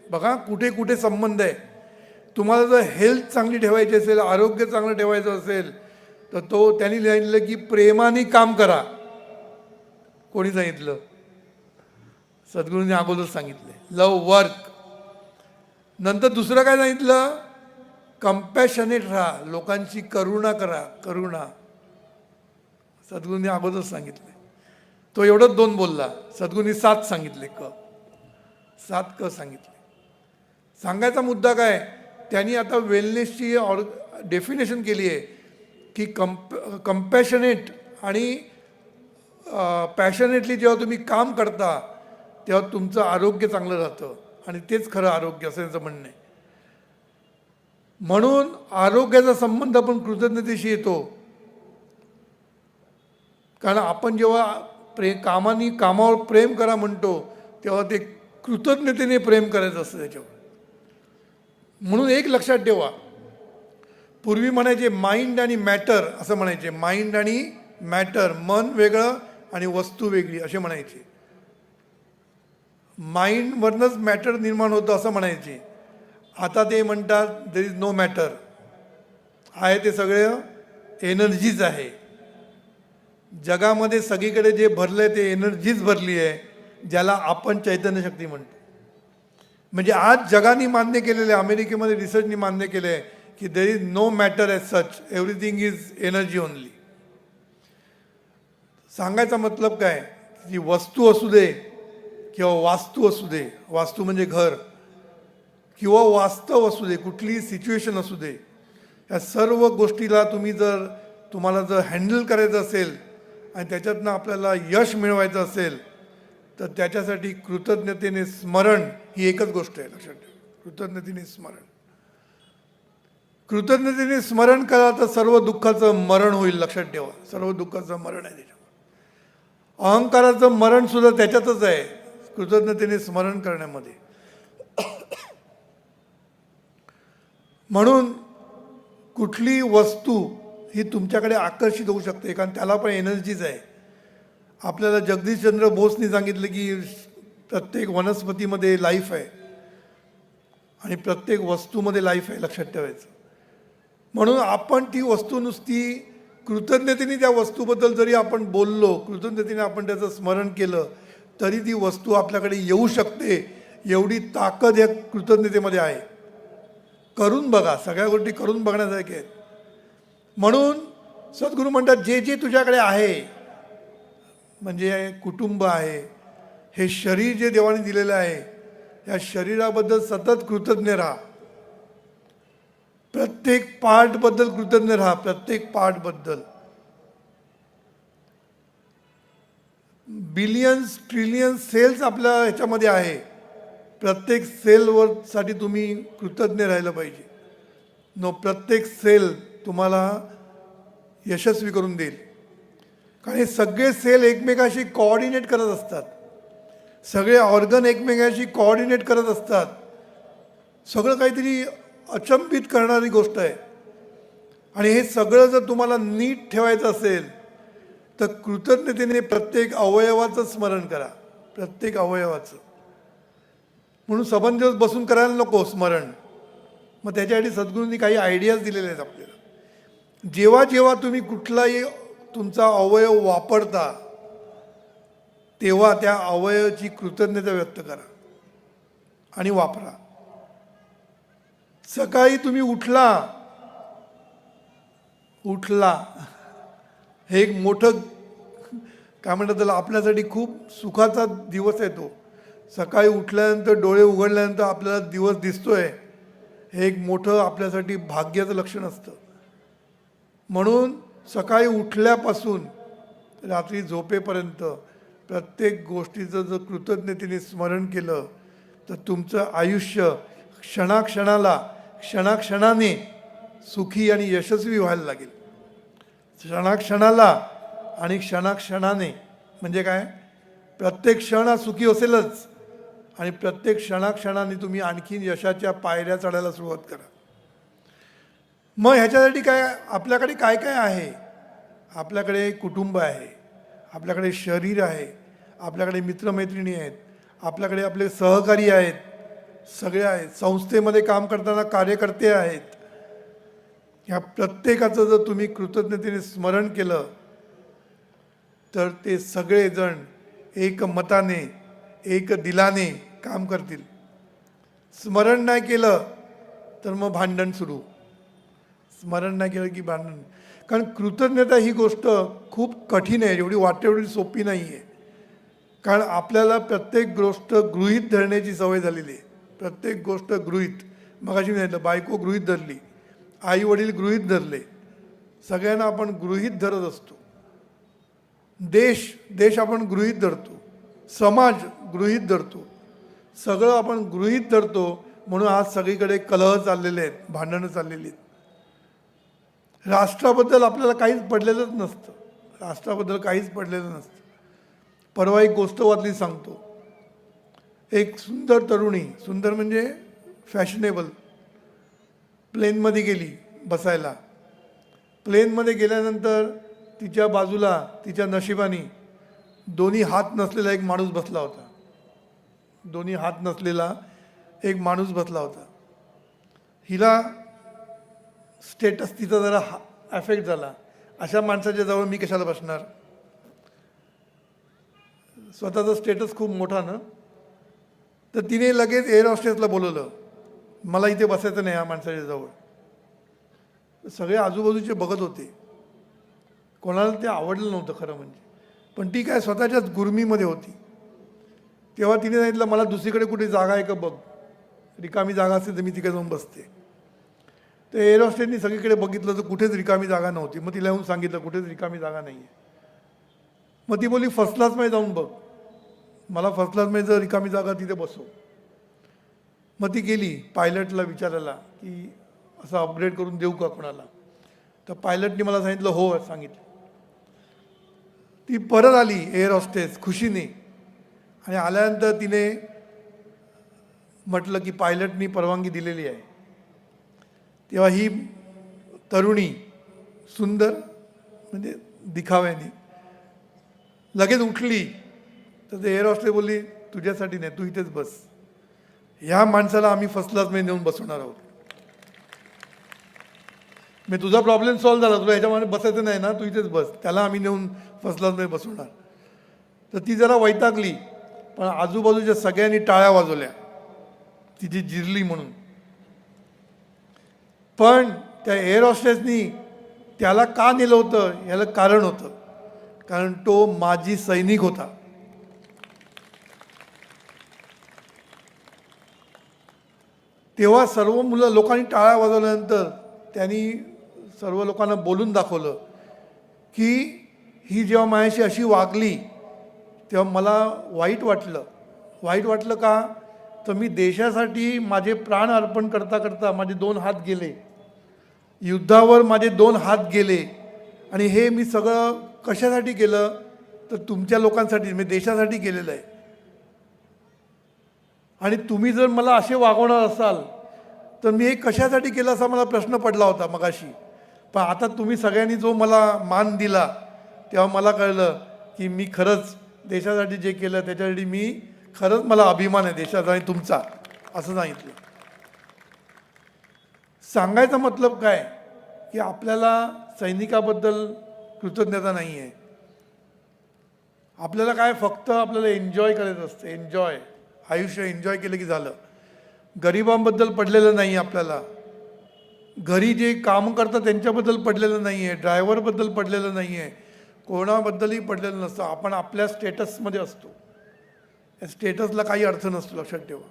बघा कुठे कुठे संबंध आहे. तुम्हाला जर हेल्थ चांगली ठेवायची असेल, आरोग्य चांगलं ठेवायचं असेल, तर त्यांनी सांगितलं की प्रेमाने काम करा. कोणी सांगितलं? सद्गुरूंनी अगोदर सांगितले, लव वर्क. नंतर दुसरं काय सांगितलं, कंपॅशनेट राहा, लोकांची करुणा करा, करुणा. सद्गुरूंनी अगोदर सांगितले. तो एवढंच 2 बोलला, सद्गुरूंनी 7 सांगितले, 7 सांगितले. सांगायचा मुद्दा काय, त्यांनी आता वेलनेसची डेफिनेशन केली आहे की कंपॅशनेट आणि पॅशनेटली जेव्हा तुम्ही काम करता तेव्हा तुमचं आरोग्य चांगलं राहतं, आणि तेच खरं आरोग्य असं त्यांचं म्हणणं आहे. म्हणून आरोग्याचा संबंध पण कृतज्ञतेशी येतो. कारण आपण जेव्हा कामावर प्रेम करा म्हणतो तेव्हा ते कृतज्ञतेने प्रेम करायचं असतं त्याच्यावर. म्हणून एक लक्षात ठेवा, पूर्वी म्हणायचे माइंड आणि मॅटर असं म्हणायचे. माइंड आणि मॅटर, मन वेगळं आणि वस्तू वेगळी असे म्हणायचे. माइंडवरनंच मॅटर निर्माण होतं असं म्हणायचे. आता ते म्हणतात देर इज नो मॅटर, आहे ते सगळं एनर्जीच आहे. जगामध्ये सगळीकडे जे भरलंय ते एनर्जीच भरली आहे, ज्याला आपण चैतन्य शक्ती म्हणतो. म्हणजे आज जगाने मान्य केलेलं आहे, अमेरिकेमध्ये रिसर्चनी मान्य केलं आहे की there is no matter as such, everything is energy only. सांगायचा मतलब काय, जी वस्तू असू दे किंवा वास्तू असू दे, वास्तू म्हणजे घर, किंवा वास्तव असू दे, कुठलीही सिच्युएशन असू दे, या सर्व गोष्टीला तुम्हाला जर हँडल करायचं असेल आणि त्याच्यातनं आपल्याला यश मिळवायचं असेल, तर त्याच्यासाठी कृतज्ञतेने स्मरण ही एकच गोष्ट आहे. लक्षात ठेवा, कृतज्ञतेने स्मरण. कृतज्ञतेने स्मरण करा तर सर्व दुःखाचं मरण होईल. लक्षात ठेवा, सर्व दुःखाचं मरण आहे त्याच्यावर. अहंकाराचं मरण सुद्धा त्याच्यातच आहे, कृतज्ञतेने स्मरण करण्यामध्ये. म्हणून कुठली वस्तू ही तुमच्याकडे आकर्षित होऊ शकते, कारण त्याला पण एनर्जीच आहे. आपल्याला जगदीशचंद्र बोसनी सांगितलं की प्रत्येक वनस्पतीमध्ये लाईफ आहे आणि प्रत्येक वस्तूमध्ये लाईफ आहे. लक्षात ठेवायचं. म्हणून आपण ती वस्तू नुसती कृतज्ञतेने त्या वस्तूबद्दल जरी आपण बोललो, कृतज्ञतेने आपण त्याचं स्मरण केलं, तरी ती वस्तू आपल्याकडे येऊ शकते. एवढी ताकद या कृतज्ञतेमध्ये आहे. करून बघा, सगळ्या गोष्टी करून बघण्यासारख्या आहेत. म्हणून सद्गुरू म्हणतात, जे जे तुझ्याकडे आहे, म्हणजे कुटुंब आहे, हे शरीर जे देवाने दिलेलं आहे, या शरीराबद्दल सतत कृतज्ञ राहा. प्रत्येक पार्टबद्दल कृतज्ञ राहा, प्रत्येक पार्टबद्दल. बिलियन्स ट्रिलियन्स सेल्स आपल्या ह्याच्यामध्ये आहे. प्रत्येक सेलसाठी तुम्ही कृतज्ञ राहिलं पाहिजे. प्रत्येक सेल तुम्हाला यशस्वी करून देईल. कारण हे सगळे सेल एकमेकाशी कोऑर्डिनेट करत असतात, सगळे ऑर्गन एकमेकाशी कोऑर्डिनेट करत असतात. सगळं काहीतरी अचंबित करणारी गोष्ट आहे. आणि हे सगळं जर तुम्हाला नीट ठेवायचं असेल तर कृतज्ञतेने प्रत्येक अवयवाचं स्मरण करा, प्रत्येक अवयवाचं. म्हणून सबंध दिवस बसून करायला नको स्मरण. मग त्याच्यासाठी सद्गुरूंनी काही आयडियाज दिलेले आहेत आपल्याला. जेव्हा जेव्हा तुम्ही कुठलाही तुमचा अवयव वापरता तेव्हा त्या अवयवाची कृतज्ञता व्यक्त करा आणि वापरा. सकाळी तुम्ही उठला हे एक मोठं काय म्हणतात त्याला, आपल्यासाठी खूप सुखाचा दिवस आहे तो. सकाळी उठल्यानंतर डोळे उघडल्यानंतर आपल्याला दिवस दिसतोय हे एक मोठं आपल्यासाठी भाग्याचं लक्षण असतं. म्हणून सकाळी उठल्यापासून रात्री झोपेपर्यंत प्रत्येक गोष्टीचं जर कृतज्ञतेने स्मरण केलं तर तुमचं आयुष्य क्षणाक्षणाने सुखी आणि यशस्वी व्हायला लागेल. क्षणाक्षणाला आणि क्षणाक्षणाने म्हणजे काय, प्रत्येक क्षण हा सुखी असेलच आणि प्रत्येक क्षणाक्षणाने तुम्ही आणखीन यशाच्या पायऱ्या चढायला सुरुवात करा. मग ह्याच्यासाठी काय आपल्याकडे काय काय आहे? आपल्याकडे कुटुंब आहे, आपल्याकडे शरीर आहे, आपल्याकडे मित्रमैत्रिणी आहेत, आपल्याकडे आपले सहकारी आहेत, सगळे आहेत. संस्थेमध्ये काम करताना कार्यकर्ते आहेत. ह्या प्रत्येकाचं जर तुम्ही कृतज्ञतेने स्मरण केलं तर ते सगळेजण एकमताने एक दिलाने काम करतील. स्मरण नाही केलं तर मग भांडण सुरू. स्मरण नाही केलं की भांडण. कारण कृतज्ञता ही गोष्ट खूप कठीण आहे, एवढी वाटते एवढी सोपी नाही आहे. कारण आपल्याला प्रत्येक गोष्ट गृहीत धरण्याची सवय झालेली आहे. प्रत्येक गोष्ट गृहीत, मगाशी मी सांगितलं बायको गृहीत धरली, आई वडील गृहीत धरले, सगळ्यांना आपण गृहीत धरत असतो. देश आपण गृहीत धरतो, समाज गृहीत धरतो, सगळं आपण गृहीत धरतो. म्हणून आज सगळीकडे कलह चाललेले आहेत, भांडणं चाललेली आहेत. राष्ट्राबद्दल आपल्याला काहीच पडलेलंच नसतं. राष्ट्राबद्दल काहीच पडलेलं नसतं. परवा एक गोष्ट वाचली सांगतो. एक सुंदर तरुणी, सुंदर म्हणजे फॅशनेबल, प्लेनमध्ये गेली बसायला. प्लेनमध्ये गेल्यानंतर तिच्या बाजूला तिच्या नशिबाने दोन्ही हात नसलेला एक माणूस बसला होता. दोन्ही हात नसलेला एक माणूस बसला होता. हिला स्टेटस तिचा जरा अफेक्ट झाला. अशा माणसाच्या जवळ मी कशाला बसणार? स्वतःचा स्टेटस खूप मोठा ना. तर तिने लगेच एअर हॉस्टेसला बोलवलं, मला इथे बसायचं नाही या माणसाच्या जवळ. सगळे आजूबाजूचे बघत होते, कोणाला ते आवडलं नव्हतं खरं म्हणजे. पण ती काय स्वतःच्याच गुरमीमध्ये होती. तेव्हा तिने सांगितलं मला दुसरीकडे कुठे जागा आहे का बघ, रिकामी जागा असेल तर मी तिकडे जाऊन बसते. तर एअर हॉस्टेसनी सगळीकडे बघितलं तर कुठेच रिकामी जागा नव्हती. मग तिला येऊन सांगितलं कुठेच रिकामी जागा नाही आहे. मग ती बोलली फर्स्ट क्लासमध्ये जाऊन बघ, मला फर्स्ट क्लासमध्ये जर रिकामी जागा तिथे बसव. मग ती गेली पायलटला विचारायला की असं अपग्रेड करून देऊ का कोणाला. तर पायलटने मला सांगितलं हो सांगितलं. ती परत आली एअर हॉस्टेस खुशीने आणि आल्यानंतर तिने म्हटलं की पायलटनी परवानगी दिलेली आहे. तेव्हा ही तरुणी सुंदर म्हणजे दिखाव्याने लगेच उठली. तर ते एअर हॉस्टेस बोलली तुझ्यासाठी नाही, तू इथेच बस, ह्या माणसाला आम्ही फर्स्ट क्लासमध्ये नेऊन बसवणार आहोत. मी तुझा प्रॉब्लेम सॉल्व्ह झाला, तुला ह्याच्यामध्ये बसायचं नाही ना, तू इथेच बस, त्याला आम्ही नेऊन फर्स्ट क्लासमध्ये बसवणार. तर ती जरा वैतागली, पण आजूबाजूच्या सगळ्यांनी टाळ्या वाजवल्या तिची जिरली म्हणून. पण त्या एअर हॉस्टेसनी त्याला का नेलं होतं याला कारण होतं. कारण तो माजी सैनिक होता. तेव्हा सर्व लोकांनी टाळ्या वाजवल्यानंतर त्यांनी सर्व लोकांना बोलून दाखवलं की ही जेव्हा माझ्याशी अशी वागली तेव्हा मला वाईट वाटलं. वाईट वाटलं का तर मी देशासाठी माझे प्राण अर्पण करता करता माझे 2 हात गेले, युद्धावर माझे 2 हात गेले. आणि हे मी सगळं कशासाठी केलं तर तुमच्या लोकांसाठी, मी देशासाठी केलेलं आहे. आणि तुम्ही जर मला असे वागवणार असाल तर मी हे कशासाठी केलं असा मला प्रश्न पडला होता मगाशी. पण आता तुम्ही सगळ्यांनी जो मला मान दिला तेव्हा मला कळलं की मी खरंच देशासाठी जे केलं त्याच्यासाठी मी खरंच मला अभिमान आहे देशाचा आणि तुमचा. असं सांगितलं. सांगायचा मतलब काय की आपल्याला सैनिकाबद्दल कृतज्ञता नाही आहे. आपल्याला काय फक्त आपल्याला एन्जॉय करायचं असतं. एन्जॉय, आयुष्य एन्जॉय केलं की झालं. गरिबांबद्दल पडलेलं नाही आपल्याला, घरी जे काम करतात त्यांच्याबद्दल पडलेलं नाही आहे, ड्रायव्हरबद्दल पडलेलं नाही आहे, कोणाबद्दलही पडलेलं नसतं. आपण आपल्या स्टेटसमध्ये असतो. या स्टेटसला काही अर्थ नसतो, लक्षात ठेवा.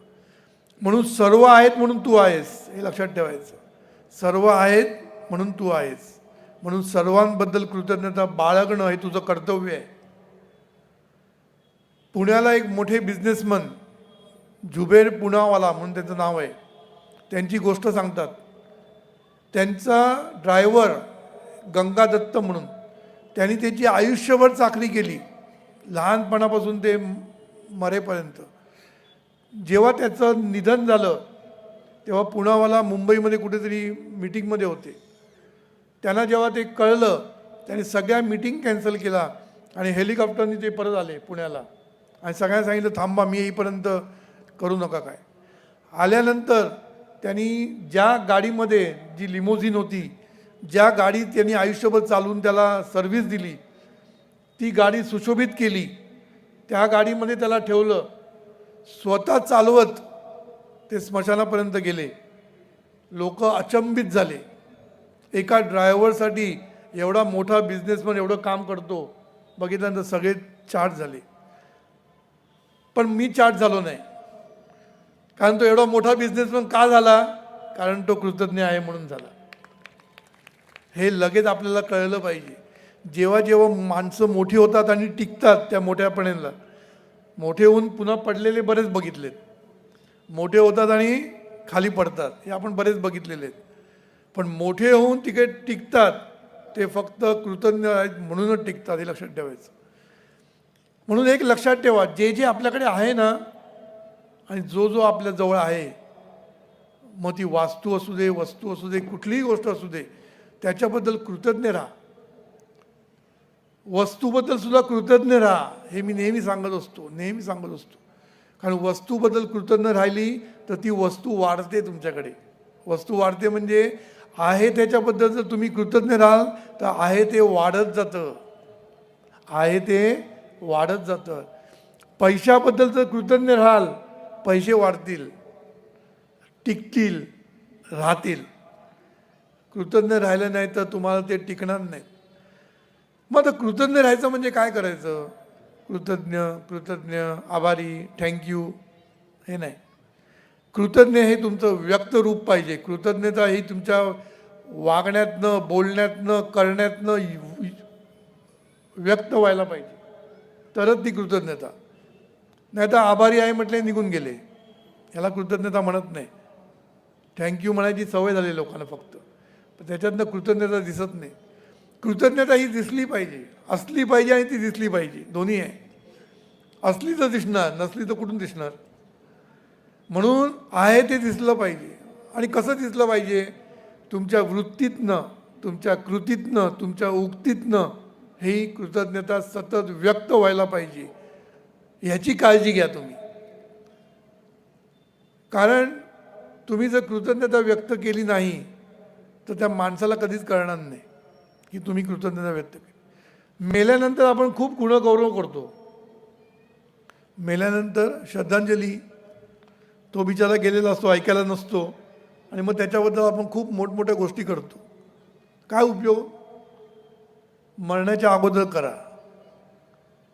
म्हणून सर्व आहेत म्हणून तू आहेस हे लक्षात ठेवायचं. सर्व आहेत म्हणून तू आहेस, म्हणून सर्वांबद्दल कृतज्ञता बाळगणं हे तुझं कर्तव्य आहे. पुण्याला एक मोठे बिझनेसमन जुबेर पुनावाला म्हणून त्यांचं नाव आहे, त्यांची गोष्ट सांगतात. त्यांचा ड्रायव्हर गंगा दत्त म्हणून, त्यांनी त्याची आयुष्यभर चाकरी केली लहानपणापासून ते मरेपर्यंत. जेव्हा त्याचं निधन झालं तेव्हा पुनावाला मुंबईमध्ये कुठेतरी मीटिंगमध्ये होते. त्यांना जेव्हा ते कळलं त्यांनी सगळ्या मीटिंग कॅन्सल केला आणि हेलिकॉप्टरनी ते परत आले पुण्याला आणि सगळ्यांना सांगितलं थांबा, मी येईपर्यंत करू नका काय. आल्यानंतर त्यांनी ज्या गाडीमध्ये, जी लिमोझिन होती, ज्या गाडी त्यांनी आयुष्यभर चालवून त्याला सर्व्हिस दिली, ती गाडी सुशोभित केली. त्या गाडीमध्ये त्याला ठेवलं, स्वतः चालवत ते स्मशानापर्यंत गेले. लोक अचंबित झाले. एका ड्रायव्हरसाठी एवढा मोठा बिझनेसमन एवढं काम करतो बघितल्यानंतर सगळे चार्ज झाले. पण मी चार्ज झालो नाही, कारण तो एवढा मोठा बिझनेसमन का झाला? कारण तो कृतज्ञ आहे म्हणून झाला. हे लगेच आपल्याला कळलं पाहिजे. जेव्हा जेव्हा माणसं मोठी होतात आणि टिकतात त्या मोठ्यापणाला, मोठे होऊन पुन्हा पडलेले बरेच बघितलेत. मोठे होतात आणि खाली पडतात हे आपण बरेच बघितलेले आहेत. पण मोठे होऊन तिकडे टिकतात ते फक्त कृतज्ञ आहेत म्हणूनच टिकतात, हे लक्षात ठेवायचं. म्हणून एक लक्षात ठेवा, जे जे आपल्याकडे आहे ना आणि जो जो आपल्या जवळ आहे, मग ती वास्तू असू दे, वस्तू असू दे, कुठलीही गोष्ट असू दे, त्याच्याबद्दल कृतज्ञ राहा. वस्तूबद्दल सुद्धा कृतज्ञ राहा, हे मी नेहमी सांगत असतो. कारण वस्तूबद्दल कृतज्ञ राहिली तर ती वस्तू वाढते तुमच्याकडे. वस्तू वाढते म्हणजे आहे त्याच्याबद्दल जर तुम्ही कृतज्ञ राहाल तर आहे ते वाढत जातं. पैशाबद्दल जर कृतज्ञ राहाल, पैसे वाढतील, टिकतील, राहतील. कृतज्ञ राहिलं नाही तर तुम्हाला ते टिकणार नाही. मग आता कृतज्ञ राहायचं म्हणजे काय करायचं? कृतज्ञ, आभारी, थँक्यू हे नाही. कृतज्ञ हे तुमचं व्यक्त रूप पाहिजे. कृतज्ञता ही तुमच्या वागण्यातनं, बोलण्यातनं, करण्यातनं व्यक्त व्हायला पाहिजे, तरच ती कृतज्ञता. नाही तर आभारी आहे म्हटले निघून गेले, याला कृतज्ञता म्हणत नाही. थँक्यू म्हणायची सवय झाली लोकांना फक्त, पण त्याच्यातनं कृतज्ञता दिसत नाही. कृतज्ञता ही दिसली पाहिजे, असली पाहिजे आणि ती दिसली पाहिजे, दोन्ही आहे. असली तर दिसणार, नसली तर कुठून दिसणार? म्हणून आहे ते दिसलं पाहिजे. आणि कसं दिसलं पाहिजे? तुमच्या वृत्तीतनं, तुमच्या कृतीतनं, तुमच्या उक्तीतनं ही कृतज्ञता सतत व्यक्त व्हायला पाहिजे. ह्याची काळजी घ्या तुम्ही. कारण तुम्ही जर कृतज्ञता व्यक्त केली नाही तर त्या माणसाला कधीच कळणार नाही की तुम्ही कृतज्ञता व्यक्त केली. मेल्यानंतर आपण खूप गुणगौरव करतो. मेल्यानंतर श्रद्धांजली, तो बिचारा गेलेला असतो, ऐकायला नसतो, आणि मग त्याच्याबद्दल आपण खूप मोठमोठ्या गोष्टी करतो. काय उपयोग? मरण्याच्या अगोदर करा,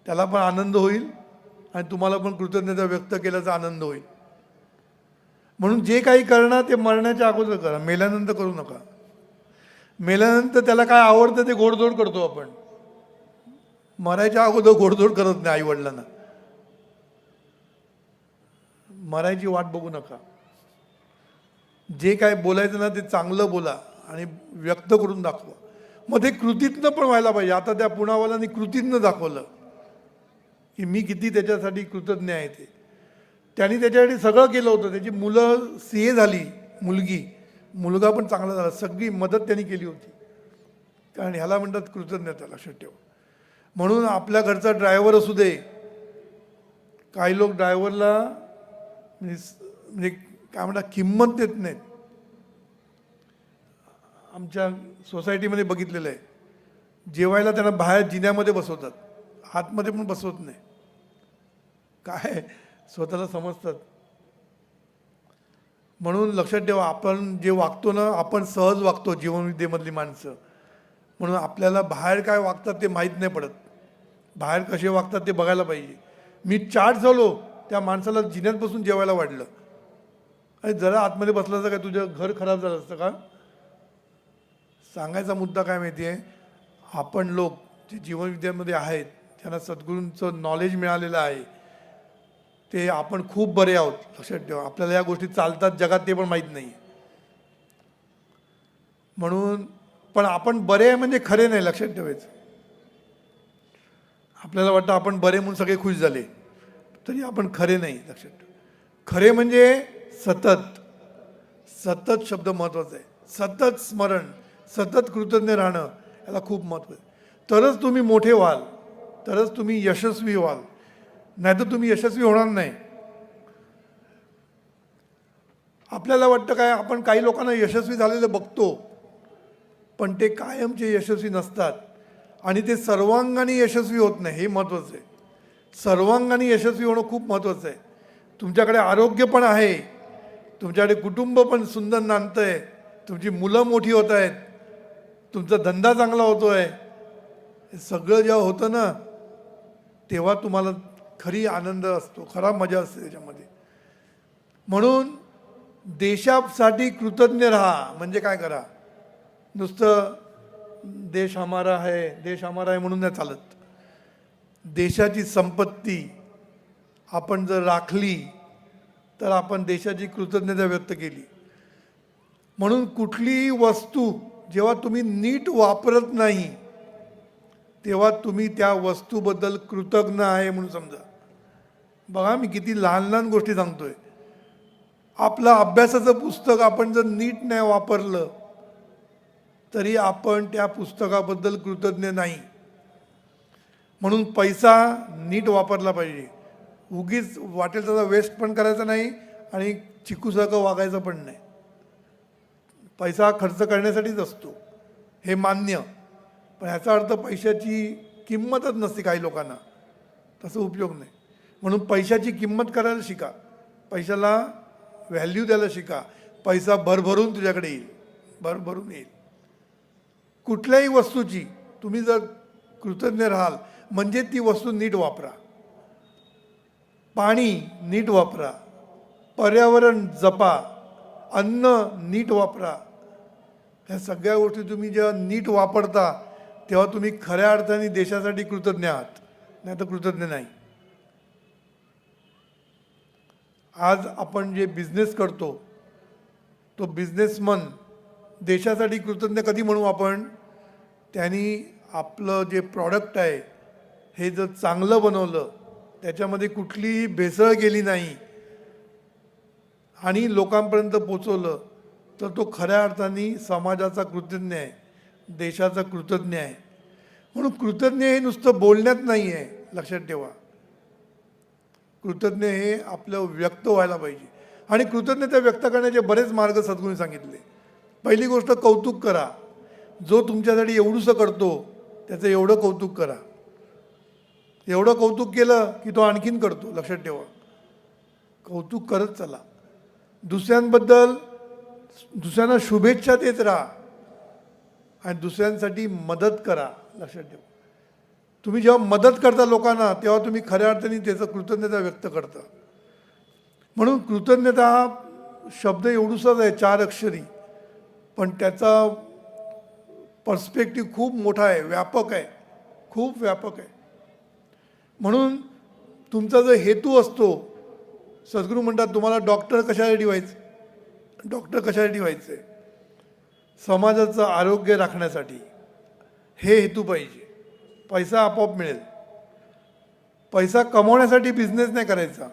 त्याला पण आनंद होईल आणि तुम्हाला पण कृतज्ञता व्यक्त केल्याचा आनंद होईल. म्हणून जे काही करणार ते मरण्याच्या अगोदर करा, मेल्यानंतर करू नका. मेल्यानंतर त्याला काय आवडतं ते गोडधोड करतो आपण, मरायच्या अगोदर गोडधोड करत नाही. आईवडिलांना मरायची वाट बघू नका. जे काय बोलायचं ना ते चांगलं बोला आणि व्यक्त करून दाखवा. मग ते कृतीतनं पण व्हायला पाहिजे. आता त्या पुण्यावाल्यांनी कृतीतनं दाखवलं की मी किती त्याच्यासाठी कृतज्ञ आहे. ते त्यांनी त्याच्यासाठी सगळं केलं होतं. त्याची मुलं CA झाली, मुलगा पण चांगला झाला, सगळी मदत त्यांनी केली होती. कारण ह्याला म्हणतात कृतज्ञता, लक्षात ठेवा. म्हणून आपल्या घरचा ड्रायव्हर असू दे, काही लोक ड्रायव्हरला म्हणजे काय म्हणतात किंमत देत नाहीत. आमच्या सोसायटीमध्ये बघितलेलं आहे, जेवायला त्यांना बाहेर जिन्यामध्ये बसवतात, आतमध्ये पण बसवत नाही. काय स्वतःला समजतात. म्हणून लक्षात ठेवा, आपण जे वागतो ना, आपण सहज वागतो जीवनविद्येमधली माणसं. म्हणून आपल्याला बाहेर काय वागतात ते माहीत नाही पडत, बाहेर कसे वागतात ते बघायला पाहिजे. मी चाट झालो, त्या माणसाला जिन्यात बसून जेवायला वाढलं. अरे जरा आतमध्ये बसलं असतं काय तुझं घर खराब झालं असतं का? सांगायचा मुद्दा काय माहिती आहे, आपण लोक जे जीवनविद्यामध्ये आहेत, त्यांना सद्गुरूंचं नॉलेज मिळालेलं आहे, ते आपण खूप बरे आहोत. लक्षात ठेवा, आपल्याला या गोष्टी चालतात जगात ते पण माहीत नाही. म्हणून पण आपण बरे आहे म्हणजे खरे नाही, लक्षात ठेवायचं. आपल्याला वाटतं आपण बरे म्हणून सगळे खुश झाले, तरी आपण खरे नाही. लक्षात ठेवा, खरे म्हणजे सतत सतत शब्द महत्त्वाचा आहे. सतत स्मरण, सतत कृतज्ञ राहणं, याला खूप महत्त्व आहे. तरच तुम्ही मोठे व्हाल, तरच तुम्ही यशस्वी व्हाल, नाही तर तुम्ही यशस्वी होणार नाही. आपल्याला वाटतं काय, आपण काही लोकांना यशस्वी झालेलं बघतो, पण ते कायमचे यशस्वी नसतात आणि ते सर्वांगाने यशस्वी होत नाही. हे महत्त्वाचं आहे. सर्वांगाने यशस्वी होणं खूप महत्त्वाचं आहे. तुमच्याकडे आरोग्य पण आहे, तुमच्याकडे कुटुंब पण सुंदर नांदतं आहे, तुमची मुलं मोठी होत आहेत, तुमचा धंदा चांगला होतो आहे. हे सगळं जेव्हा होतं ना, तेव्हा तुम्हाला खरी आनंद असतो, खरा मजा असते त्याच्यामध्ये. म्हणून देशासाठी कृतज्ञ राहा. म्हणजे काय करा, नुसतं देश हमारा है, देश हमारा है म्हणून नाही चालत. देशाची संपत्ती आपण जर राखली तर आपण देशाची कृतज्ञता व्यक्त केली. म्हणून कुठलीही वस्तू जेव्हा तुम्ही नीट वापरत नाही, तेव्हा तुम्ही त्या वस्तूबद्दल कृतज्ञ आहे म्हणून समजा. बघा, मी किती लहान लहान गोष्टी सांगतोय. आपलं अभ्यासाचं पुस्तक आपण जर नीट नाही वापरलं तरी आपण त्या पुस्तकाबद्दल कृतज्ञ नाही. म्हणून पैसा नीट वापरला पाहिजे. उगीच वाटेल तसा वेस्ट पण करायचा नाही आणि चिकूसारखं वागायचं पण नाही. पैसा खर्च करण्यासाठीच असतो, हे मान्य, पण ह्याचा अर्थ पैशाची किंमतच नसते काही लोकांना, तसं उपयोग नाही. म्हणून पैशाची किंमत करायला शिका, पैशाला व्हॅल्यू द्यायला शिका. पैसा भरभरून तुझ्याकडे येईल, भरभरून येईल. कुठल्याही वस्तूची तुम्ही जर कृतज्ञ राहाल म्हणजे ती वस्तू नीट वापरा, पाणी नीट वापरा, पर्यावरण जपा, अन्न नीट वापरा. ह्या सगळ्या गोष्टी तुम्ही जेव्हा नीट वापरता तेव्हा तुम्ही खऱ्या अर्थाने देशासाठी कृतज्ञ आहात, नाही तर कृतज्ञ नाही. आज आपण जे बिझनेस करतो तो बिझनेसमन देशासाठी कृतज्ञ कधी म्हणू आपण, त्यांनी आपलं जे प्रॉडक्ट आहे हे जर चांगलं बनवलं, त्याच्यामध्ये कुठलीही भेसळ केली नाही आणि लोकांपर्यंत पोचवलं, तर तो खऱ्या अर्थाने समाजाचा कृतज्ञ आहे, देशाचा कृतज्ञ आहे. म्हणून कृतज्ञ हे नुसतं बोलण्यात नाही आहे, लक्षात ठेवा. कृतज्ञ हे आपलं व्यक्त व्हायला पाहिजे. आणि कृतज्ञता व्यक्त करण्याचे बरेच मार्ग सद्गुरूंनी सांगितले. पहिली गोष्ट, कौतुक करा. जो तुमच्यासाठी एवढंसं करतो त्याचं एवढं कौतुक करा. एवढं कौतुक केलं की तो आणखीन करतो, लक्षात ठेवा. कौतुक करत चला. दुसऱ्यांबद्दल, दुसऱ्यांना शुभेच्छा देत राहा आणि दुसऱ्यांसाठी मदत करा, लक्षात ठेवा. तुम्ही जेव्हा मदत करता लोकांना तेव्हा तुम्ही खऱ्या अर्थाने त्याचं कृतज्ञता व्यक्त करता. म्हणून कृतज्ञता हा शब्द एवढूसाच आहे, 4 अक्षरी, पण त्याचा पर्स्पेक्टिव्ह खूप मोठा आहे, व्यापक आहे, खूप व्यापक आहे. म्हणून तुमचा जो हेतू असतो, सद्गुरू म्हणतात तुम्हाला डॉक्टर कशासाठी व्हायचं, डॉक्टर कशासाठी व्हायचं आहे, समाजाचं आरोग्य राखण्यासाठी. हे हेतू पाहिजे. पैसा आपोआप मिळेल. पैसा कमवण्यासाठी बिझनेस नाही करायचा.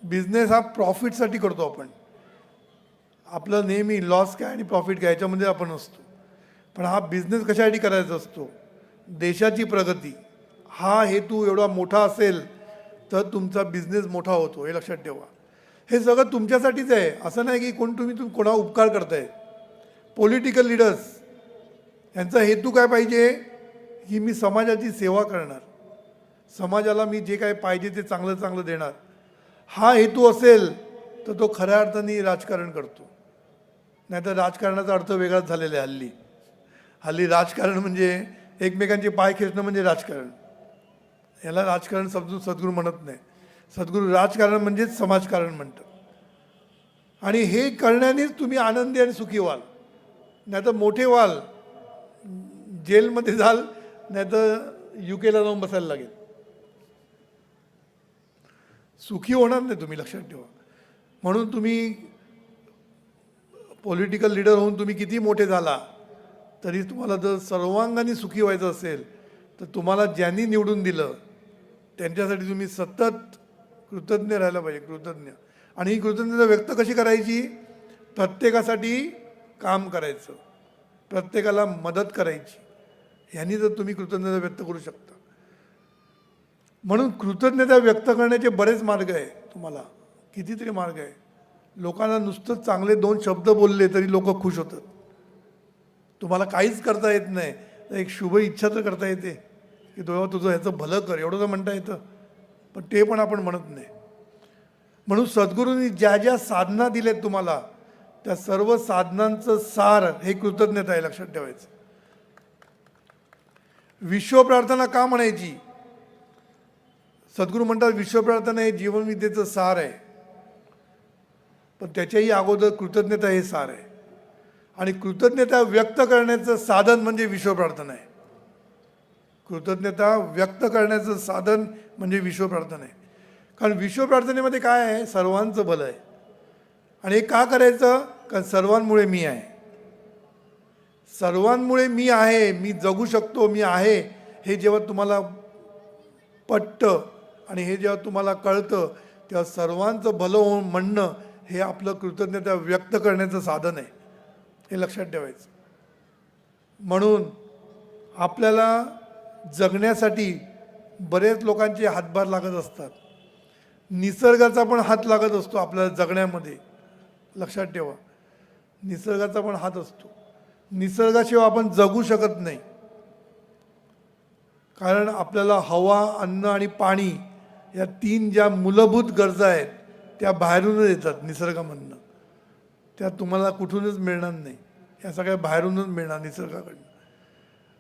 बिझनेस हा प्रॉफिटसाठी करतो आपण. आपलं नेहमी लॉस काय आणि प्रॉफिट काय याच्यामध्ये आपण असतो. पण हा बिझनेस कशासाठी करायचा असतो, देशाची प्रगती. हा हेतू एवढा मोठा असेल तर तुमचा बिझनेस मोठा होतो, हे लक्षात ठेवा. हे सगळं तुमच्यासाठीच आहे, असं नाही की तुम्ही कोणा उपकार करताय. पॉलिटिकल लीडर्स यांचा हेतू काय पाहिजे की मी समाजाची सेवा करणार, समाजाला मी जे काय पाहिजे ते चांगलं चांगलं देणार. हा हेतू असेल तर तो खऱ्या अर्थाने राजकारण करतो. नाहीतर राजकारणाचा अर्थ वेगळाच झालेला आहे हल्ली. हल्ली राजकारण म्हणजे एकमेकांचे पाय खेचणं म्हणजे राजकारण. याला राजकारण समजून सद्गुरू म्हणत नाही. सद्गुरू राजकारण म्हणजेच समाजकारण म्हणतात. आणि हे करण्यानेच तुम्ही आनंदी आणि सुखी व्हाल. नाहीतर मोठे व्हाल, जेलमध्ये जाल, नाहीतर UK ला जाऊन बसायला लागेल. सुखी होणार नाही तुम्ही, लक्षात ठेवा. म्हणून तुम्ही पॉलिटिकल लीडर होऊन तुम्ही किती मोठे झाला तरी तुम्हाला जर सर्वांगाने सुखी व्हायचं असेल तर तुम्हाला ज्यांनी निवडून दिलं त्यांच्यासाठी तुम्ही सतत कृतज्ञ राहायला पाहिजे. कृतज्ञ. आणि ही कृतज्ञता व्यक्त कशी करायची? प्रत्येकासाठी काम करायचं, प्रत्येकाला मदत करायची. ह्यांनी जर तुम्ही कृतज्ञता व्यक्त करू शकता. म्हणून कृतज्ञता व्यक्त करण्याचे बरेच मार्ग आहे. तुम्हाला कितीतरी मार्ग आहे. लोकांना नुसतं चांगले 2 शब्द बोलले तरी लोक खुश होतात. तुम्हाला काहीच करता येत नाही तर एक शुभ इच्छा तर करता येते की देवा तुझं ह्याचं भलं कर, एवढं तर म्हणता येतं. पण ते पण आपण म्हणत नाही. म्हणून सद्गुरूंनी ज्या ज्या साधना दिल्यात तुम्हाला त्या सर्व साधनांचं सार हे कृतज्ञता आहे, लक्षात ठेवायचं. विश्वप्रार्थना का म्हणायची? सद्गुरू म्हणतात विश्वप्रार्थना हे जीवनविद्येचं सार आहे. पण त्याच्याही अगोदर कृतज्ञता हे सार आहे. आणि कृतज्ञता व्यक्त करण्याचं साधन म्हणजे विश्वप्रार्थना आहे. कृतज्ञता व्यक्त करण्याचं साधन म्हणजे विश्वप्रार्थना आहे. कारण विश्वप्रार्थनेमध्ये काय आहे? सर्वांचं भलं आहे. आणि हे का करायचं? कारण सर्वांमुळे मी आहे. सर्वांमुळे मी आहे, मी जगू शकतो, मी आहे, हे जेव्हा तुम्हाला पटतं आणि हे जेव्हा तुम्हाला कळतं तेव्हा सर्वांचं भलं होऊन म्हणणं हे आपलं कृतज्ञता व्यक्त करण्याचं साधन आहे. हे लक्षात ठेवायचं. म्हणून आपल्याला जगण्यासाठी बरेच लोकांचे हातभार लागत असतात. निसर्गाचा पण हात लागत असतो आपल्याला जगण्यामध्ये, लक्षात ठेवा. निसर्गाचा पण हात असतो. निसर्गाशिवाय आपण जगू शकत नाही. कारण आपल्याला हवा, अन्न आणि पाणी या 3 ज्या मूलभूत गरजा आहेत त्या बाहेरूनच येतात निसर्गामधनं. त्या तुम्हाला कुठूनच मिळणार नाही. या सगळ्या बाहेरूनच मिळणार निसर्गाकडनं.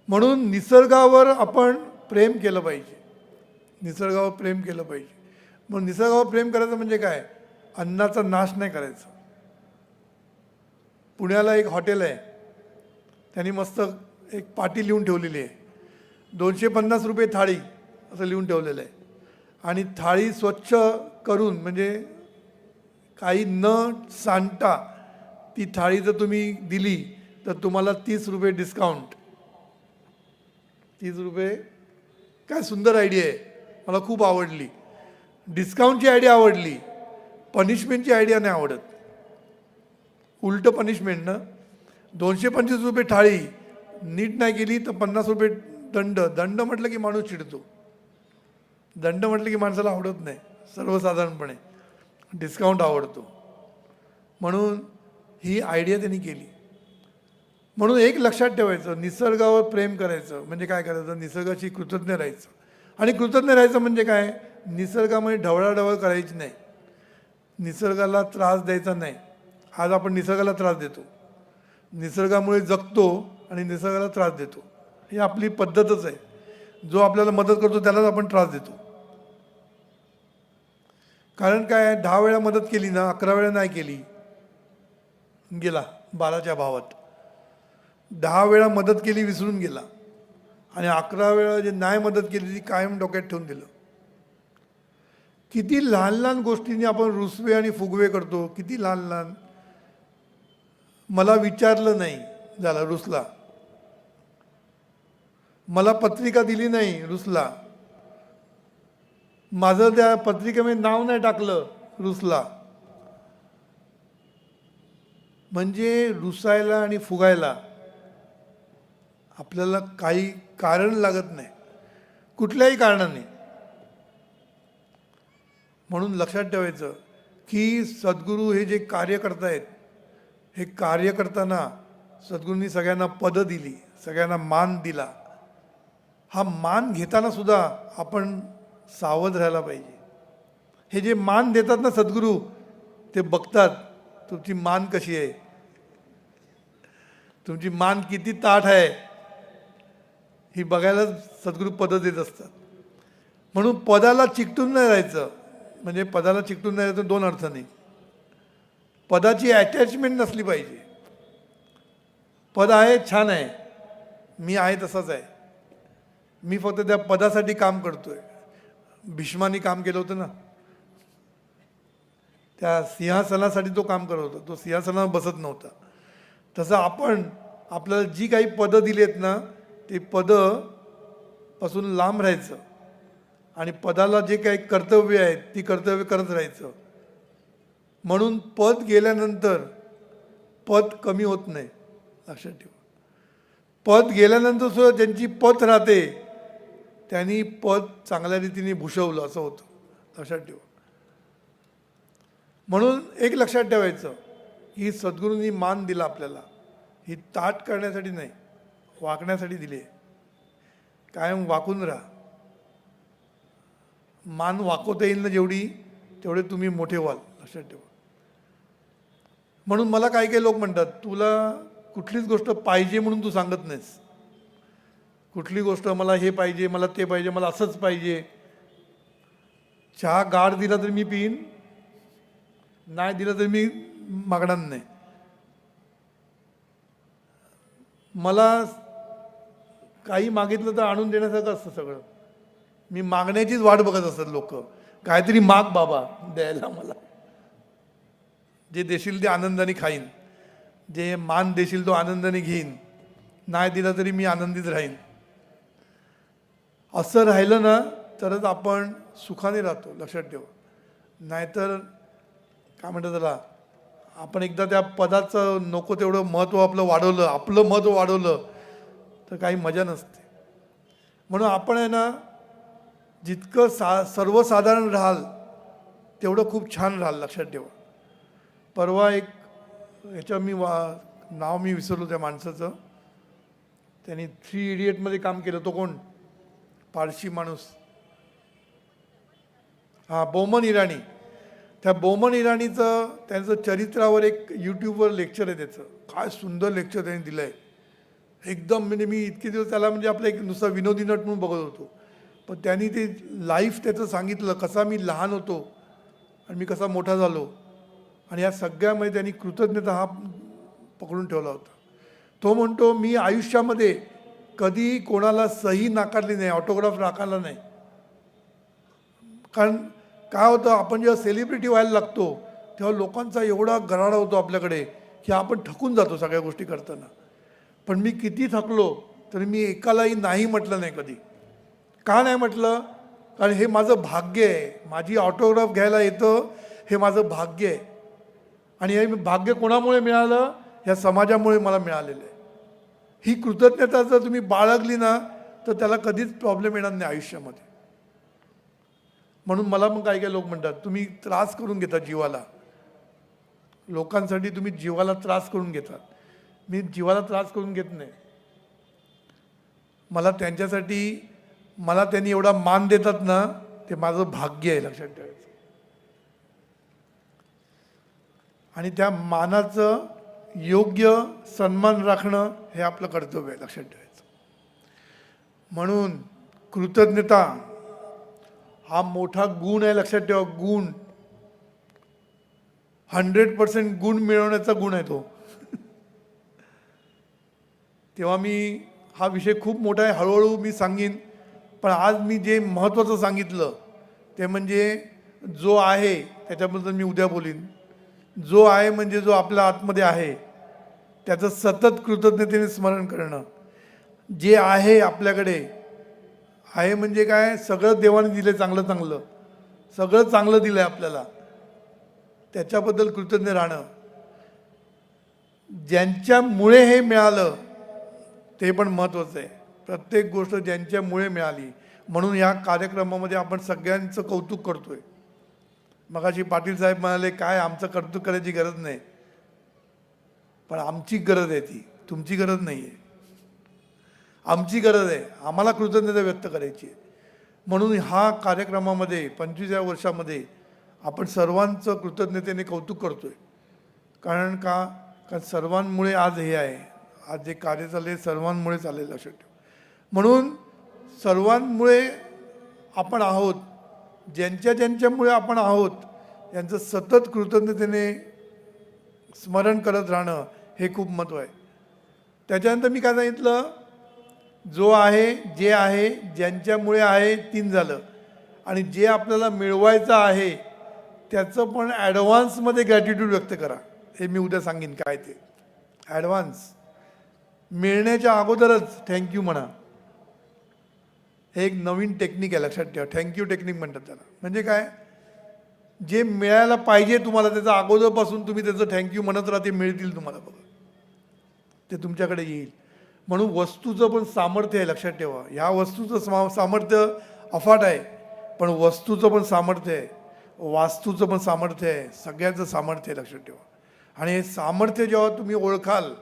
म्हणून निसर्गावर आपण प्रेम केलं पाहिजे. निसर्गावर प्रेम केलं पाहिजे. मग निसर्गावर प्रेम करायचं म्हणजे काय? अन्नाचा नाश नाही करायचा. पुण्याला एक हॉटेल आहे, त्यांनी मस्त एक पाटी लिहून ठेवलेली आहे, 250 रुपये थाळी असं लिहून ठेवलेलं आहे. आणि थाळी स्वच्छ करून म्हणजे काही न सांडता ती थाळी जर तुम्ही दिली तर तुम्हाला 30 रुपये डिस्काउंट. 30 रुपये. काय सुंदर आयडिया आहे, मला खूप आवडली. डिस्काउंटची आयडिया आवडली, पनिशमेंटची आयडिया नाही आवडत. उलटं पनिशमेंट ना. 225 रुपये थाळी नीट नाही केली तर 50 रुपये दंड. दंड म्हटलं की माणूस चिडतो. दंड म्हटलं की माणसाला आवडत नाही सर्वसाधारणपणे. डिस्काउंट आवडतो. म्हणून ही आयडिया त्यांनी केली. म्हणून एक लक्षात ठेवायचं, निसर्गावर प्रेम करायचं म्हणजे काय करायचं? निसर्गाशी कृतज्ञ राहायचं. आणि कृतज्ञ राहायचं म्हणजे काय? निसर्गामध्ये ढवळाढवळ करायची नाही, निसर्गाला त्रास द्यायचा नाही. आज आपण निसर्गाला त्रास देतो, निसर्गामुळे जगतो आणि निसर्गाला त्रास देतो. ही आपली पद्धतच आहे. जो आपल्याला मदत करतो त्यालाच आपण त्रास देतो. कारण काय? 10 वेळा मदत केली ना, 11 वेळा नाही केली, गेला 12च्या भावात. 10 वेळा मदत केली विसरून गेला आणि 11 वेळा जे नाही मदत केली ती कायम डोक्यात ठेवून दिलं. किती लहान लहान गोष्टींनी आपण रुसवे आणि फुगवे करतो. किती लहान लहान. मला विचारलं नाही झाला, रुसला. मला पत्रिका दिली नाही, रुसला. माझं त्या पत्रिकेमध्ये नाव नाही टाकलं, रुसला. म्हणजे रुसायला आणि फुगायला आपल्याला काही कारण लागत नाही, कुठल्याही कारणाने. म्हणून लक्षात ठेवायचं, की सद्गुरू हे जे कार्य करतायत, हे कार्य करताना सद्गुरूंनी सगळ्यांना पदं दिली, सगळ्यांना मान दिला. हा मान घेताना सुद्धा आपण सावध राहायला पाहिजे. हे जे मान देतात ना सद्गुरू, ते बघतात तुमची मान कशी आहे, तुमची मान किती ताठ आहे, ही बघायला सद्गुरू पदं देत असतात. म्हणून पदाला चिकटून नाही राहायचं. म्हणजे पदाला चिकटून नाही राहायचं दोन अर्थाने. पदाची अटॅचमेंट नसली पाहिजे. पद आहे, छान आहे, मी आहे तसाच आहे, मी फक्त त्या पदासाठी काम करतोय. भीष्मानी काम केलं होतं ना, त्या सिंहासनासाठी तो काम करत होता, तो सिंहासनावर बसत नव्हता. तसं आपण आपल्याला जी काही पदं दिली आहेत ना, ते पदापासून लांब राहायचं आणि पदाला जे काही कर्तव्य आहेत ती कर्तव्य करत राहायचं. म्हणून पद गेल्यानंतर पद कमी होत नाही, लक्षात ठेवा. पद गेल्यानंतर सुद्धा ज्यांची पत राहते त्यांनी पद चांगल्या रीतीने भूषवलं असं होतं, लक्षात ठेवा. म्हणून एक लक्षात ठेवायचं की सद्गुरूंनी मान दिला आपल्याला, ही ताट करण्यासाठी नाही, वाकण्यासाठी दिली आहे. कायम वाकून राहा. मान वाकवता येईल ना जेवढी, तेवढे तुम्ही मोठे व्हाल, लक्षात ठेवा. म्हणून मला काही काही लोक म्हणतात, तुला कुठलीच गोष्ट पाहिजे म्हणून तू सांगत नाहीस. कुठली गोष्ट मला हे पाहिजे, मला ते पाहिजे, मला असंच पाहिजे. चहा गाढ दिला तरी मी पिईन, नाही दिला तरी मी मागणार नाही. मला काही मागितलं तर आणून देण्यासारखं असतं सगळं. मी मागण्याचीच वाट बघत असतात लोक. काहीतरी माग बाबा द्यायला मला. जे देशील ते आनंदाने खाईन, जे मान देशील तो आनंदाने घेईन, नाही दिला तरी मी आनंदित राहीन. असं राहिलं ना तरच आपण सुखाने राहतो, लक्षात ठेवा. नाहीतर काय म्हणतात त्याला, आपण एकदा त्या पदाचं नको तेवढं महत्त्व आपलं महत्त्व वाढवलं तर काही मजा नसते. म्हणून आपण आहे ना, जितकं सर्वसाधारण राहाल तेवढं खूप छान राहाल, लक्षात ठेवा. परवा एक नाव मी विसरलो त्या माणसाचं. त्यांनी 3 इडियटमध्ये काम केलं. तो कोण, पारशी माणूस, बोमन इराणी. त्या बोमन इराणीचं त्यांचं चरित्रावर एक यूट्यूबवर लेक्चर आहे त्याचं. काय सुंदर लेक्चर त्यांनी दिलं आहे एकदम. म्हणजे मी इतके दिवस त्याला म्हणजे आपलं एक नुसता विनोदी नट म्हणून बघत होतो, पण त्यांनी ते लाईफ त्याचं सांगितलं, कसा मी लहान होतो आणि मी कसा मोठा झालो. आणि या सगळ्यामध्ये त्यांनी कृतज्ञता हा पकडून ठेवला होता. तो म्हणतो, मी आयुष्यामध्ये कधी कोणाला सही नाकारली नाही, ऑटोग्राफ नाकारला नाही. कारण काय होतं, आपण जेव्हा सेलिब्रिटी व्हायला लागतो तेव्हा लोकांचा एवढा गराडा होतो आपल्याकडे की आपण थकून जातो सगळ्या गोष्टी करताना. पण मी किती थकलो तरी मी एकालाही नाही म्हटलं नाही कधी. का नाही म्हटलं? कारण हे माझं भाग्य आहे. माझी ऑटोग्राफ घ्यायला येतं हे माझं भाग्य आहे. आणि हे भाग्य कोणामुळे मिळालं? या समाजामुळे मला मिळालेलं आहे. ही कृतज्ञता जर तुम्ही बाळगली ना तर त्याला कधीच प्रॉब्लेम येणार नाही आयुष्यामध्ये. म्हणून मला मग काही काही लोक म्हणतात, तुम्ही त्रास करून घेता जीवाला, लोकांसाठी तुम्ही जीवाला त्रास करून घेतात. मी जीवाला त्रास करून घेत नाही. मला त्यांनी एवढा मान देतात ना, ते माझं भाग्य आहे, लक्षात ठेवायचं. आणि त्या मानाचं योग्य सन्मान राखणं हे आपलं कर्तव्य आहे, लक्षात ठेवायचं. म्हणून कृतज्ञता हा मोठा गुण आहे, लक्षात ठेवा. गुण 100% गुण मिळवण्याचा गुण आहे तो. तेव्हा हा विषय खूप मोठा आहे, हळूहळू मी सांगीन. पण आज मी जे महत्त्वाचं सांगितलं ते म्हणजे जो आहे त्याच्याबद्दल मी उद्या बोलीन. जो आहे म्हणजे जो आपल्या आतमध्ये आहे त्याचं सतत कृतज्ञतेने स्मरण करणं. जे आहे आपल्याकडे आहे म्हणजे काय, सगळं देवाने दिलं, चांगलं सगळं चांगलं दिलं आहे आपल्याला, त्याच्याबद्दल कृतज्ञ राहणं. ज्यांच्यामुळे हे मिळालं ते पण महत्त्वाचं आहे. प्रत्येक गोष्ट ज्यांच्यामुळे मिळाली. म्हणून या कार्यक्रमामध्ये आपण सगळ्यांचं कौतुक करतोय. मगाशी पाटील साहेब म्हणाले काय आमचं कर्तृत्व करायची गरज नाही, पण आमची गरज आहे, ती तुमची गरज नाही आहे, आमची गरज आहे, आम्हाला कृतज्ञता व्यक्त करायची आहे. म्हणून हा कार्यक्रमामध्ये 25व्या वर्षामध्ये आपण सर्वांचं कृतज्ञतेने कौतुक करतोय. कारण सर्वांमुळे आज हे आहे, आज जे कार्य चालले सर्वांमुळे चाललेलं लक्षात ठेवा. म्हणून सर्वांमुळे आपण आहोत, ज्यांच्यामुळे आपण आहोत यांचं सतत कृतज्ञतेने स्मरण करत राहणं हे खूप महत्त्व आहे. त्याच्यानंतर मी काय सांगितलं, जो आहे, जे आहे, ज्यांच्यामुळे आहे 3 झालं, आणि जे आपल्याला मिळवायचं आहे त्याचं पण ॲडव्हान्समध्ये ग्रॅटिट्यूड व्यक्त करा. हे मी उद्या सांगेन काय ते. ॲडव्हान्स मिळण्याच्या अगोदरच थँक्यू म्हणा. हे एक नवीन टेक्निक आहे, लक्षात ठेवा. थँक्यू टेक्निक म्हणतात त्याला. म्हणजे काय, जे मिळायला पाहिजे तुम्हाला त्याचं अगोदरपासून तुम्ही त्याचं थँक्यू म्हणत राहा, ते मिळतील तुम्हाला. बघा, ते तुमच्याकडे येईल. म्हणून वस्तूचं पण सामर्थ्य आहे, लक्षात ठेवा. ह्या वस्तूचं सामर्थ्य अफाट आहे, पण वस्तूचं पण सामर्थ्य आहे, वास्तूचं पण सामर्थ्य आहे, सगळ्याचं सामर्थ्य आहे, लक्षात ठेवा. आणि हे सामर्थ्य जेव्हा तुम्ही ओळखाल,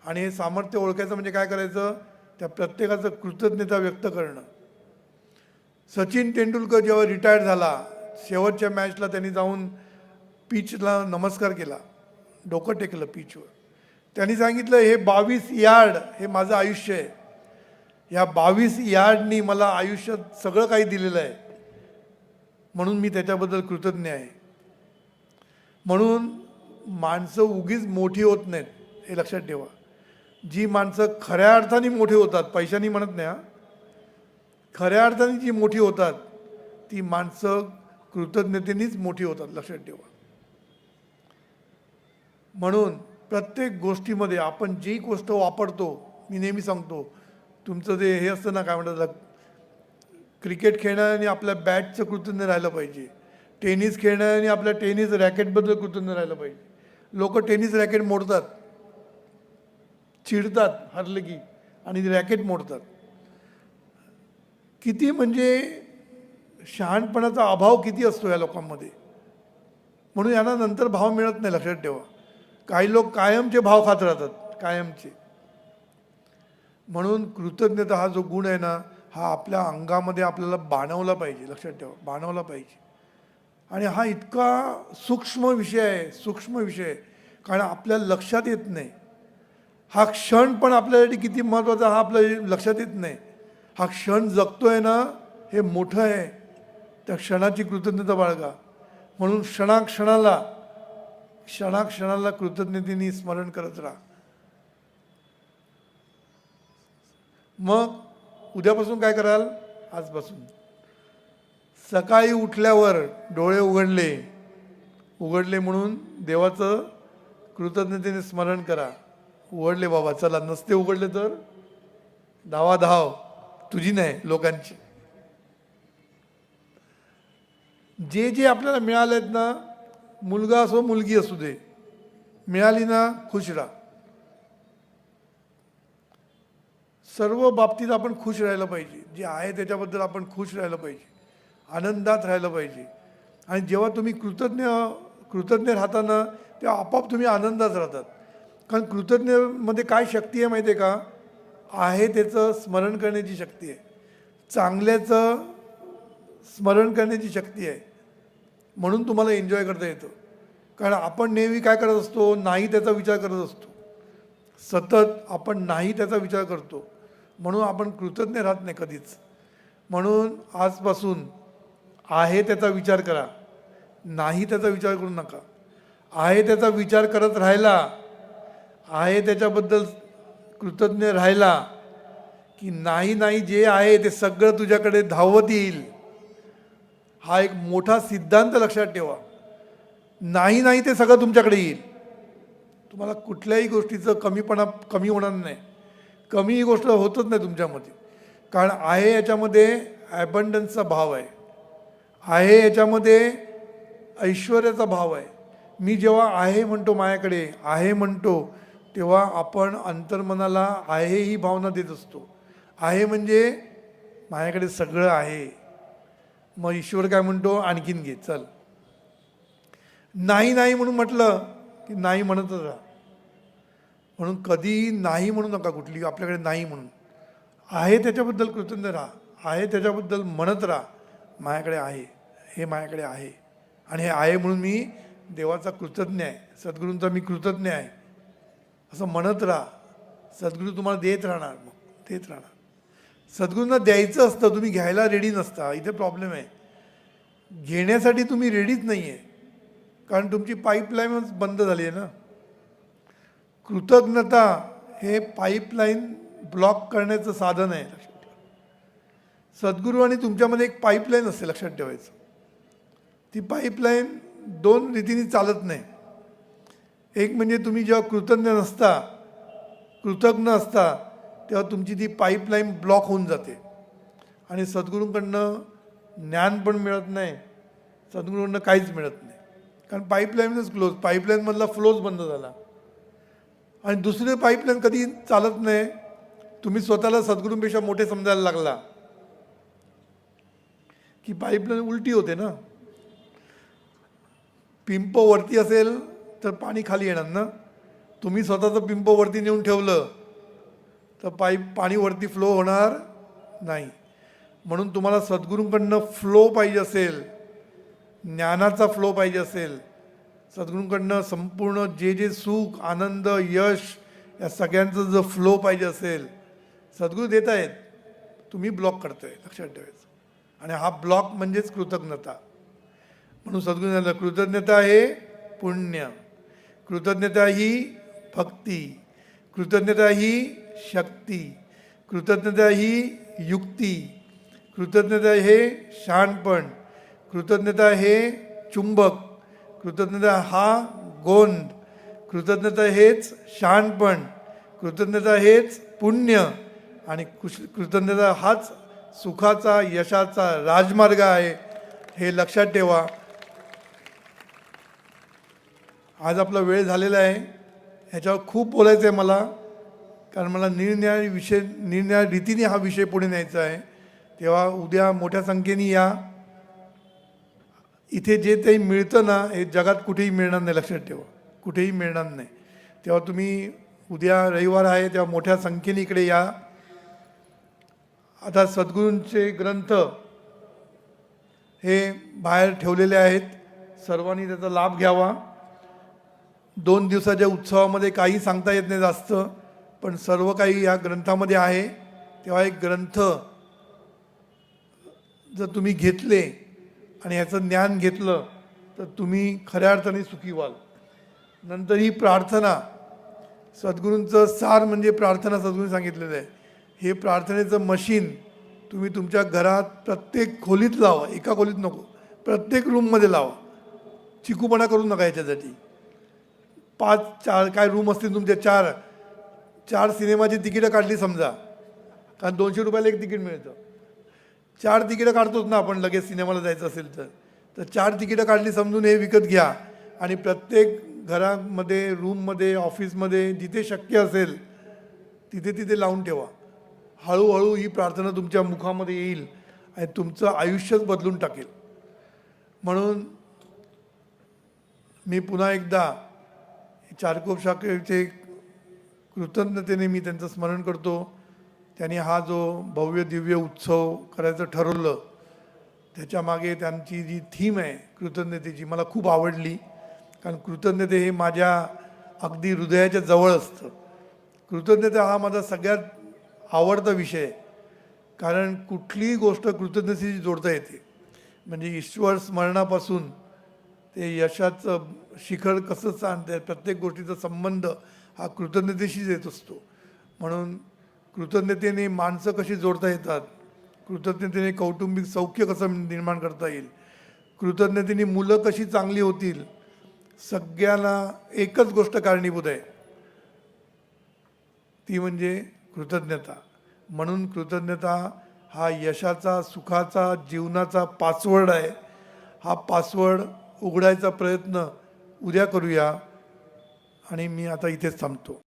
आणि हे सामर्थ्य ओळखायचं म्हणजे काय करायचं, त्या प्रत्येकाचं कृतज्ञता व्यक्त करणं. सचिन तेंडुलकर जेव्हा रिटायर्ड झाला, शेवटच्या मॅचला त्यांनी जाऊन पिचला नमस्कार केला, डोकं टेकलं पिचवर. त्यांनी सांगितलं, हे 22 यार्ड हे माझं आयुष्य आहे, या 22 यार्डनी मला आयुष्यात सगळं काही दिलेलं आहे, म्हणून मी त्याच्याबद्दल कृतज्ञ आहे. म्हणून माणसं उगीच मोठी होत नाहीत, हे लक्षात ठेवा. जी माणसं खऱ्या अर्थाने मोठी होतात, पैशानी म्हणत नाही, खऱ्या अर्थाने जी मोठी होतात ती माणसं कृतज्ञतेनेच मोठी होतात, लक्षात ठेवा. म्हणून प्रत्येक गोष्टीमध्ये आपण जी गोष्ट वापरतो, मी नेहमी सांगतो, तुमचं जे हे असतं ना, काय म्हणतात, क्रिकेट खेळणाऱ्याने आपल्या बॅटचं कृतज्ञ राहिलं पाहिजे, टेनिस खेळणाऱ्याने आपल्या टेनिस रॅकेटबद्दल कृतज्ञ राहिलं पाहिजे. लोक टेनिस रॅकेट मोडतात, चिडतात हरले की, आणि रॅकेट मोडतात. किती म्हणजे शहाणपणाचा अभाव किती असतो या लोकांमध्ये. म्हणून यांना नंतर भाव मिळत नाही, लक्षात ठेवा. काही लोक कायमचे भाव खात राहतात, कायमचे. म्हणून कृतज्ञता हा जो गुण आहे ना, हा आपल्या अंगामध्ये आपल्याला बाणवला पाहिजे, लक्षात ठेवा, बाणवला पाहिजे. आणि हा इतका सूक्ष्म विषय आहे, सूक्ष्म विषय, कारण आपल्या लक्षात येत नाही. हा क्षण पण आपल्यासाठी किती महत्त्वाचा हा आपल्या लक्षात येत नाही. हा क्षण जगतोय ना, हे मोठं आहे, त्या क्षणाची कृतज्ञता बाळगा. म्हणून क्षणाक्षणाला कृतज्ञतेने स्मरण करत राहा. मग उद्यापासून काय कराल, आजपासून सकाळी उठल्यावर डोळे उघडले म्हणून देवाचं कृतज्ञतेने स्मरण करा. उघडले बाबा, चला, नसते उघडले तर धावाधाव, तुझी नाही, लोकांची. जे जे आपल्याला मिळालेत ना, मुलगा असो मुलगी असू दे, मिळाली ना, खुश राहा. सर्व बाबतीत आपण खुश राहिलं पाहिजे. जे आहे त्याच्याबद्दल आपण खुश राहिलं पाहिजे, आनंदात राहिलं पाहिजे. आणि जेव्हा तुम्ही कृतज्ञ राहताना, तेव्हा आपोआप तुम्ही आनंदात राहतात. कारण कृतज्ञतेमध्ये काय शक्ती आहे माहिती आहे का, आहे त्याचं स्मरण करण्याची शक्ती आहे, चांगल्याचं स्मरण करण्याची शक्ती आहे. म्हणून तुम्हाला एन्जॉय करता येतं. कारण आपण नेहमी काय करत असतो, नाही त्याचा विचार करत असतो, सतत आपण नाही त्याचा विचार करतो. म्हणून आपण कृतज्ञ राहत नाही कधीच. म्हणून आजपासून आहे त्याचा विचार करा, नाही त्याचा विचार करू नका. आहे त्याचा विचार करत राहिला, आहे त्याच्याबद्दल कृतज्ञ राहिला की नाही जे आहे ते सगळं तुझ्याकडे धावत येईल. हा एक मोठा सिद्धांत लक्षात ठेवा. नाही ते सगळं तुमच्याकडे येईल. तुम्हाला कुठल्याही गोष्टीचं कमी होणार नाही. कमी ही गोष्ट होतच नाही तुमच्यामध्ये. कारण आहे याच्यामध्ये ॲबंडन्सचा भाव आहे याच्यामध्ये ऐश्वर्याचा भाव आहे. मी जेव्हा आहे म्हणतो, माझ्याकडे आहे म्हणतो, तेव्हा आपण अंतर्मनाला आहे ही भावना देत असतो. आहे म्हणजे माझ्याकडे सगळं आहे, मग ईश्वर काय म्हणतो, आणखीन घे चल. नाही नाही म्हणून म्हटलं की नाही म्हणतच राहा. म्हणून कधी नाही म्हणू नका कुठली आपल्याकडे नाही म्हणून. आहे त्याच्याबद्दल कृतज्ञ राहा, आहे त्याच्याबद्दल म्हणत राहा, माझ्याकडे आहे, हे माझ्याकडे आहे आणि हे आहे म्हणून मी देवाचा कृतज्ञ आहे, सद्गुरूंचा मी कृतज्ञ आहे असं म्हणत राहा. सद्गुरू तुम्हाला देत राहणार, मग देत राहणार. सद्गुरूंना द्यायचं असतं, तुम्ही घ्यायला रेडी नसता. इथे प्रॉब्लेम आहे, घेण्यासाठी तुम्ही रेडीच नाही आहे, कारण तुमची पाईपलाईनच बंद झाली आहे ना. कृतज्ञता हे पाईपलाईन ब्लॉक करण्याचं साधन आहे, लक्षात ठेवा. सद्गुरू आणि तुमच्यामध्ये एक पाईपलाईन असते, लक्षात ठेवायचं. ती पाईपलाईन दोन रीतीने चालत नाही. एक म्हणजे तुम्ही जेव्हा कृतज्ञ नसता, कृतज्ञ असता, तेव्हा तुमची ती पाईपलाईन ब्लॉक होऊन जाते आणि सद्गुरूंकडनं ज्ञान पण मिळत नाही, सद्गुरूंकडनं काहीच मिळत नाही, कारण पाईपलाईनच क्लोज, पाईपलाईनमधला फ्लोच बंद झाला. आणि दुसरे पाईपलाईन कधी चालत नाही, तुम्ही स्वतःला सद्गुरूंपेक्षा मोठे समजायला लागला की पाईपलाईन उलटी होते ना. पिंप वरती असेल तर पाणी खाली येणार ना. तुम्ही स्वतःचं पिंप वरती नेऊन ठेवलं तर पाणी वरती फ्लो होणार नाही. म्हणून तुम्हाला सद्गुरूंकडनं फ्लो पाहिजे असेल, ज्ञानाचा फ्लो पाहिजे असेल, सद्गुरूंकडनं संपूर्ण जे जे सुख, आनंद, यश या सगळ्यांचं जर फ्लो पाहिजे असेल, सद्गुरू देत आहेत, तुम्ही ब्लॉक करताय, लक्षात ठेवायचं. आणि हा ब्लॉक म्हणजेच कृतज्ञता. म्हणून सद्गुरूंना कृतज्ञता हे पुण्य, कृतज्ञता ही भक्ती, कृतज्ञता ही शक्ती, कृतज्ञता ही युक्ती, कृतज्ञता हे शहाणपण, कृतज्ञता हे चुंबक, कृतज्ञता हा गोंद, कृतज्ञता हेच शहाणपण, कृतज्ञता हेच पुण्य आणि कृतज्ञता हाच सुखाचा, यशाचा राजमार्ग आहे, हे लक्षात ठेवा. आज आपला वेळ झालेला आहे, ह्याच्यावर खूप बोलायचं आहे मला, कारण मला निरनिराळ्या रीतीने हा विषय पुढे न्यायचा आहे. तेव्हा उद्या मोठ्या संख्येने या. इथे जे काही मिळतं ना, हे जगात कुठेही मिळणार नाही, लक्षात ठेवा, कुठेही मिळणार नाही. तेव्हा तुम्ही उद्या रविवार आहे, तेव्हा मोठ्या संख्येने इकडे या. आता सद्गुरूंचे ग्रंथ हे बाहेर ठेवलेले आहेत, सर्वांनी त्याचा लाभ घ्यावा. 2 दिवसाच्या उत्सवामध्ये काही सांगता येत नाही जास्त, पण सर्व काही या ग्रंथामध्ये आहे. तेव्हा एक ग्रंथ जर तुम्ही घेतले आणि ह्याचं ज्ञान घेतलं तर तुम्ही खऱ्या अर्थाने सुखी व्हाल. नंतर ही प्रार्थना, सद्गुरूंचं सार म्हणजे प्रार्थना सद्गुरूंनी सांगितलेलं आहे. हे प्रार्थनेचं मशीन तुम्ही तुमच्या घरात प्रत्येक खोलीत लावा, एका खोलीत नको, प्रत्येक रूममध्ये लावा. चिकूपणा करू नका याच्यासाठी. 5-4 काय रूम असतील तुमचे, 4 सिनेमाची तिकीटं काढली समजा, कारण 200 रुपयाला एक तिकीट मिळतं. 4 तिकीटं काढतोच ना आपण लगेच सिनेमाला जायचं असेल तर 4 तिकीटं काढली समजून हे विकत घ्या आणि प्रत्येक घरामध्ये, रूममध्ये, ऑफिसमध्ये जिथे शक्य असेल तिथे लावून ठेवा. हळूहळू ही प्रार्थना तुमच्या मुखामध्ये येईल आणि तुमचं आयुष्यच बदलून टाकेल. म्हणून मी पुन्हा एकदा चारकोप शाखेचे कृतज्ञतेने मी त्यांचं स्मरण करतो. त्यांनी हा जो भव्य दिव्य उत्सव करायचं ठरवलं, त्याच्यामागे त्यांची जी थीम आहे कृतज्ञतेची, मला खूप आवडली. कारण कृतज्ञते हे माझ्या अगदी हृदयाच्या जवळ असतं. कृतज्ञता हा माझा सगळ्यात आवडता विषय आहे, कारण कुठलीही गोष्ट कृतज्ञतेशी जोडता येते. म्हणजे ईश्वर स्मरणापासून ते यशाचं शिखर कसं सांगते, प्रत्येक गोष्टीचा संबंध हा कृतज्ञतेशीच येत असतो. म्हणून कृतज्ञतेने माणसं कशी जोडता येतात, कृतज्ञतेने कौटुंबिक सौख्य कसं निर्माण करता येईल, कृतज्ञतेने मुलं कशी चांगली होतील, सगळ्यांना एकच गोष्ट कारणीभूत आहे, ती म्हणजे कृतज्ञता. म्हणून कृतज्ञता हा यशाचा, सुखाचा, जीवनाचा पासवर्ड आहे. हा पासवर्ड उघडायचा प्रयत्न उद्या करूया आणि मी आता इथेच थांबतो.